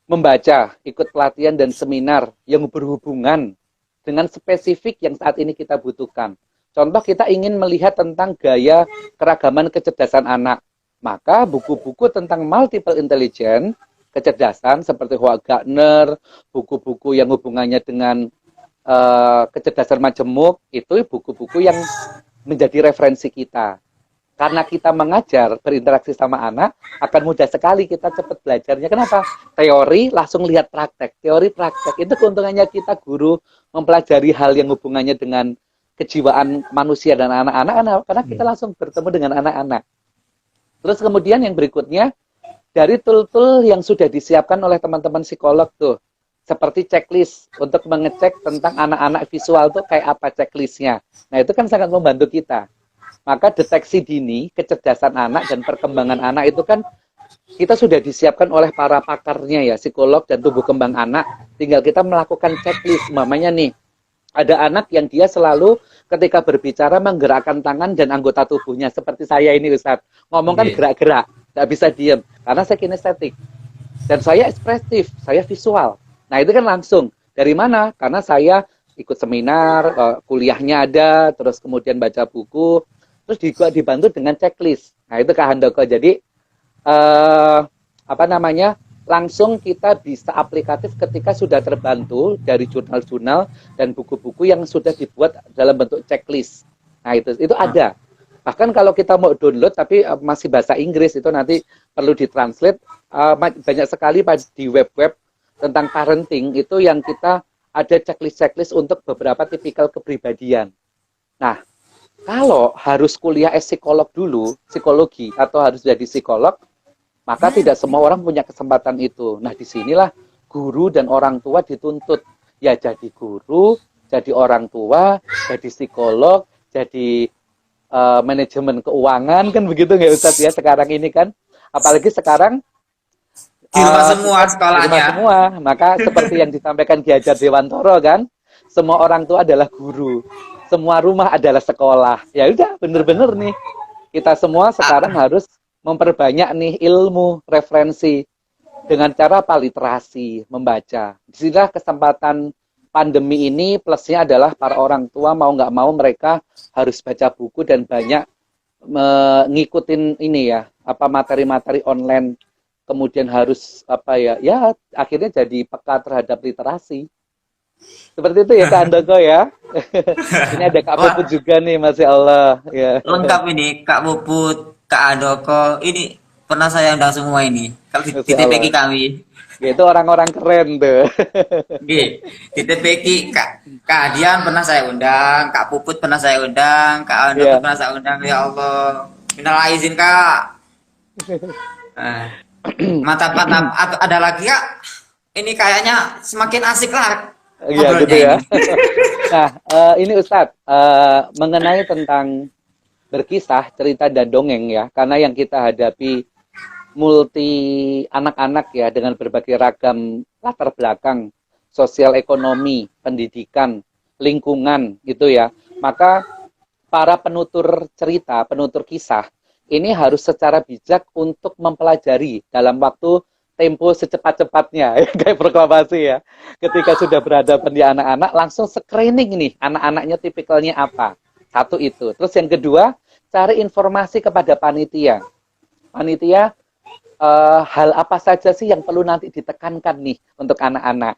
membaca, ikut pelatihan dan seminar yang berhubungan dengan spesifik yang saat ini kita butuhkan. Contoh kita ingin melihat tentang gaya keragaman kecerdasan anak. Maka buku-buku tentang multiple intelligence, kecerdasan seperti Howard Gardner, buku-buku yang hubungannya dengan kecerdasan majemuk, itu buku-buku yang menjadi referensi kita. Karena kita mengajar, berinteraksi sama anak, akan mudah sekali kita cepat belajarnya. Kenapa? Teori, langsung lihat praktek. Teori, praktek. Itu keuntungannya kita guru mempelajari hal yang hubungannya dengan kejiwaan manusia dan anak-anak. Karena kita langsung bertemu dengan anak-anak. Terus kemudian yang berikutnya, dari tool-tool yang sudah disiapkan oleh teman-teman psikolog tuh. Seperti checklist untuk mengecek tentang anak-anak visual tuh kayak apa checklistnya. Nah itu kan sangat membantu kita. Maka deteksi dini, kecerdasan anak dan perkembangan anak itu kan kita sudah disiapkan oleh para pakarnya ya, psikolog dan tumbuh kembang anak. Tinggal kita melakukan checklist. Mamanya nih, ada anak yang dia selalu ketika berbicara menggerakkan tangan dan anggota tubuhnya. Seperti saya ini Ustadz. Ngomong kan Oke. gerak-gerak, nggak bisa diem. Karena saya kinestetik. Dan saya ekspresif, saya visual. Nah itu kan langsung. Dari mana? Karena saya ikut seminar, kuliahnya ada, terus kemudian baca buku, terus juga dibantu dengan checklist. Nah itu Kak Handoko. Jadi apa namanya? Langsung kita bisa aplikatif ketika sudah terbantu dari jurnal-jurnal dan buku-buku yang sudah dibuat dalam bentuk checklist. Nah itu Ah, ada. Bahkan kalau kita mau download tapi masih bahasa Inggris itu nanti perlu ditranslate. Banyak sekali di web-web tentang parenting itu yang kita ada checklist-checklist untuk beberapa tipikal kepribadian. Nah, kalau harus kuliah psikolog dulu, psikologi, atau harus jadi psikolog, maka tidak semua orang punya kesempatan itu. Nah, disinilah guru dan orang tua dituntut. Ya jadi guru, jadi orang tua, jadi psikolog, jadi manajemen keuangan, kan begitu nggak Ustadz ya sekarang ini kan. Apalagi sekarang Di rumah semua Kita di rumah sekolahnya. semua. Maka seperti yang disampaikan Ki Hajar Dewantoro kan, semua orang tua adalah guru, semua rumah adalah sekolah. Ya udah, bener-bener nih. Kita semua sekarang Ah, harus memperbanyak nih ilmu, referensi dengan cara apa? Literasi, membaca. Disinilah kesempatan pandemi ini plusnya adalah para orang tua mau nggak mau mereka harus baca buku dan banyak ngikutin ini ya, apa materi-materi online, kemudian harus apa ya, ya akhirnya jadi peka terhadap literasi. Seperti itu ya Kak Andoko ya. Ini ada Kak wah, Puput juga nih, Masya Allah. Ya, lengkap ini Kak Puput, Kak Andoko. Ini pernah saya undang semua ini. Kalau di Masya TPK Allah. kami. Itu orang-orang keren tuh. Oke, di TPK Kak Adian pernah saya undang, Kak Puput pernah saya undang, Kak Andoko Ya. pernah saya undang. Ya Allah. Minal izin Kak. Nah, mantap, mantap. Ada lagi Kak? Ini kayaknya semakin asik lah Iya gitu ngobrolnya ya. ini. Nah, ini Ustadz, mengenai tentang berkisah, cerita dan dongeng ya, karena yang kita hadapi multi anak-anak ya dengan berbagai ragam latar belakang, sosial ekonomi, pendidikan, lingkungan gitu ya. Maka para penutur cerita, penutur kisah ini harus secara bijak untuk mempelajari dalam waktu tempo secepat-cepatnya kayak proklamasi ya. Ketika sudah berhadapan di anak-anak langsung screening nih anak-anaknya tipikalnya apa. Satu itu. Terus yang kedua, cari informasi kepada panitia. Panitia hal apa saja sih yang perlu nanti ditekankan nih untuk anak-anak.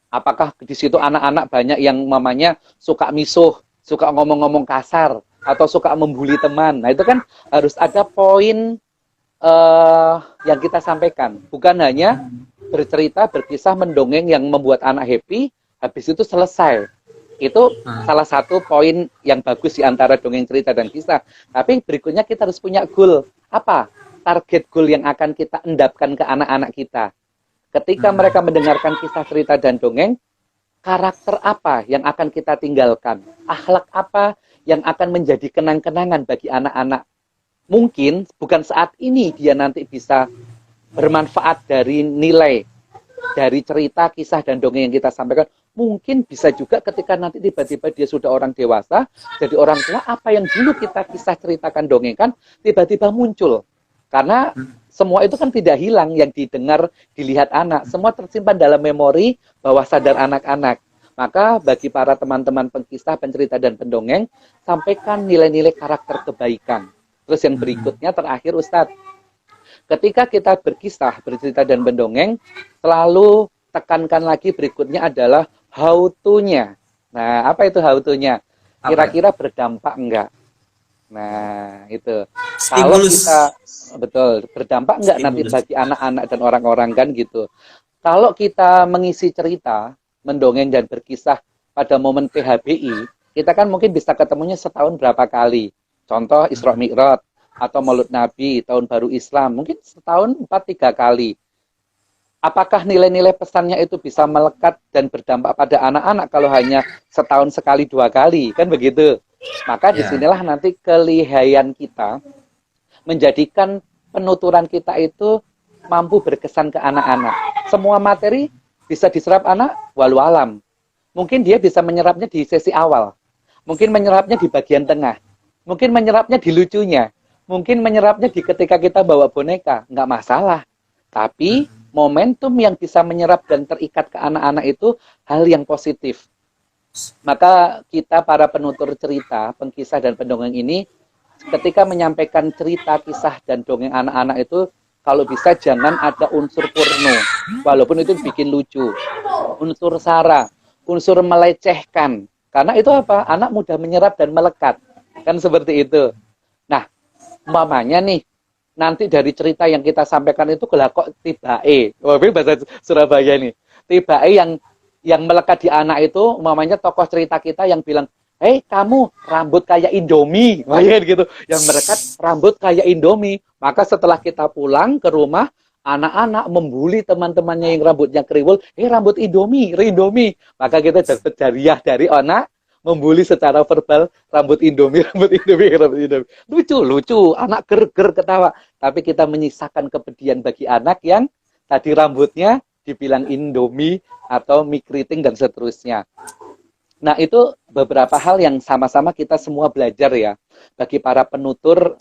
Apakah di situ anak-anak banyak yang mamanya suka misuh, suka ngomong-ngomong kasar, atau suka membuli teman. Nah itu kan harus ada poin yang kita sampaikan. Bukan hanya bercerita, berkisah, mendongeng yang membuat anak happy, habis itu selesai. Itu Nah, salah satu poin yang bagus di antara dongeng cerita dan kisah. Tapi berikutnya kita harus punya goal. Apa? Target goal yang akan kita endapkan ke anak-anak kita. Ketika mereka mendengarkan kisah cerita dan dongeng, karakter apa yang akan kita tinggalkan? Akhlak apa yang akan menjadi kenang-kenangan bagi anak-anak? Mungkin bukan saat ini dia nanti bisa bermanfaat dari nilai, dari cerita, kisah, dan dongeng yang kita sampaikan. Mungkin bisa juga ketika nanti tiba-tiba dia sudah orang dewasa, jadi orang tua, apa yang dulu kita kisah ceritakan, dongengkan, tiba-tiba muncul. Karena semua itu kan tidak hilang yang didengar, dilihat anak. Semua tersimpan dalam memori bawah sadar anak-anak. Maka bagi para teman-teman pengkisah, pencerita, dan pendongeng, sampaikan nilai-nilai karakter kebaikan. Terus yang berikutnya terakhir Ustadz, ketika kita berkisah, bercerita, dan mendongeng, selalu tekankan lagi berikutnya adalah how to-nya. Nah, apa itu how to-nya? apa ya? Kira-kira berdampak enggak? Nah, itu. Kalau Stimulus, kita, betul, berdampak enggak nanti stimulus. bagi anak-anak dan orang-orang kan gitu. Kalau kita mengisi cerita, mendongeng dan berkisah pada momen PHBI, kita kan mungkin bisa ketemunya setahun berapa kali. Contoh Isra Mi'raj atau Maulud Nabi, Tahun Baru Islam, mungkin setahun 4-3 kali. Apakah nilai-nilai pesannya itu bisa melekat dan berdampak pada anak-anak kalau hanya setahun sekali 2 kali, kan begitu? Maka Ya. disinilah nanti kelihayan kita menjadikan penuturan kita itu mampu berkesan ke anak-anak. Semua materi bisa diserap anak, walau alam. Mungkin dia bisa menyerapnya di sesi awal. Mungkin menyerapnya di bagian tengah. Mungkin menyerapnya di lucunya. Mungkin menyerapnya di ketika kita bawa boneka. Nggak masalah. Tapi momentum yang bisa menyerap dan terikat ke anak-anak itu hal yang positif. Maka kita para penutur cerita, pengkisah dan pendongeng ini ketika menyampaikan cerita, kisah dan dongeng anak-anak itu kalau bisa jangan ada unsur porno. Walaupun itu bikin lucu. Unsur sara, unsur melecehkan. Karena itu apa? Anak mudah menyerap dan melekat. Kan seperti itu. Nah, umpamanya nih, nanti dari cerita yang kita sampaikan itu kok tibae. Wah, ini bahasa Surabaya nih. Tibae yang melekat di anak itu, umpamanya tokoh cerita kita yang bilang, "Hei, kamu rambut kayak Indomie." Wah, ya gitu. Yang melekat rambut kayak Indomie. Maka setelah kita pulang ke rumah, anak-anak membuli teman-temannya yang rambutnya kriwul, rambut Indomie, Indomie. Maka kita dapat jariah dari anak membuli secara verbal rambut Indomie, rambut Indomie, rambut Indomie. Lucu, lucu, anak ger-ger ketawa. Tapi kita menyisakan kepedihan bagi anak yang Tadi rambutnya dibilang Indomie atau mie keriting dan seterusnya. Nah, itu beberapa hal yang sama-sama kita semua belajar ya. Bagi para penutur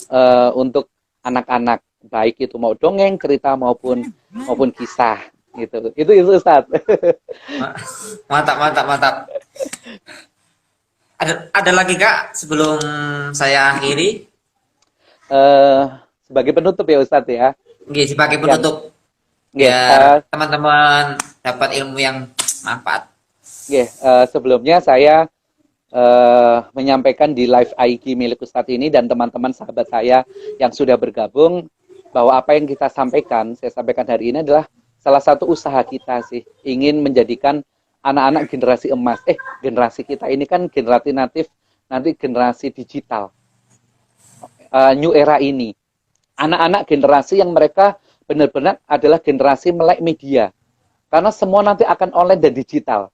untuk anak-anak, baik itu mau dongeng, cerita maupun kisah gitu. Itu Ustaz. Mantap, mantap, mantap. Ada lagi Kak sebelum saya akhiri? eh Sebagai penutup ya Ustaz ya. Oke, sebagai Yang penutup nggih, biar teman-teman dapat ilmu yang manfaat. sebelumnya saya menyampaikan di live IG milik Ustadz ini dan teman-teman sahabat saya yang sudah bergabung bahwa apa yang kita sampaikan, saya sampaikan hari ini adalah salah satu usaha kita sih, ingin menjadikan anak-anak generasi emas. Generasi kita ini kan generasi natif, nanti generasi digital, new era ini. Anak-anak generasi yang mereka benar-benar adalah generasi melek media. Karena semua nanti akan online dan digital.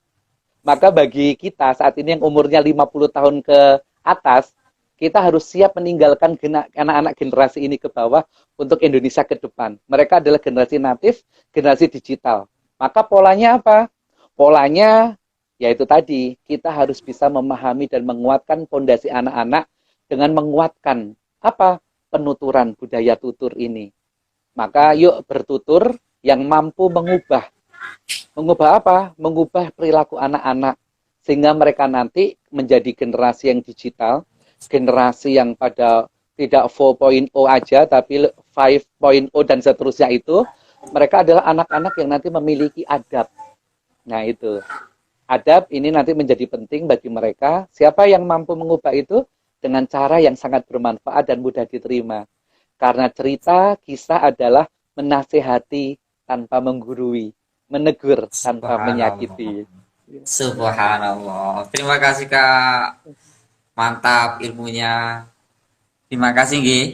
Maka bagi kita saat ini yang umurnya 50 tahun ke atas, kita harus siap meninggalkan anak-anak generasi ini ke bawah untuk Indonesia ke depan. Mereka adalah generasi natif, generasi digital. Maka polanya apa? Polanya yaitu tadi, kita harus bisa memahami dan menguatkan fondasi anak-anak dengan menguatkan apa? Penuturan budaya tutur ini. Maka yuk bertutur yang mampu mengubah apa? Mengubah perilaku anak-anak sehingga mereka nanti menjadi generasi yang digital, generasi yang pada tidak 4.0 aja tapi 5.0 dan seterusnya itu, mereka adalah anak-anak yang nanti memiliki adab. Nah, itu. Adab ini nanti menjadi penting bagi mereka. Siapa yang mampu mengubah itu dengan cara yang sangat bermanfaat dan mudah diterima. Karena cerita, kisah adalah menasehati tanpa menggurui, menegur tanpa menyakiti. Subhanallah. Terima kasih Kak. Mantap ilmunya. Terima kasih Nggih.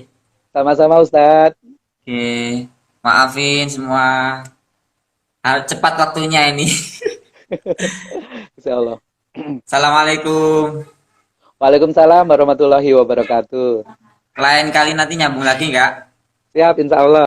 Sama-sama Ustadz. Oke. Maafin semua. Harus cepat waktunya ini. Insya Allah. Assalamualaikum. Waalaikumsalam warahmatullahi wabarakatuh. Lain kali nanti nyambung lagi Kak. Siap, insya Allah.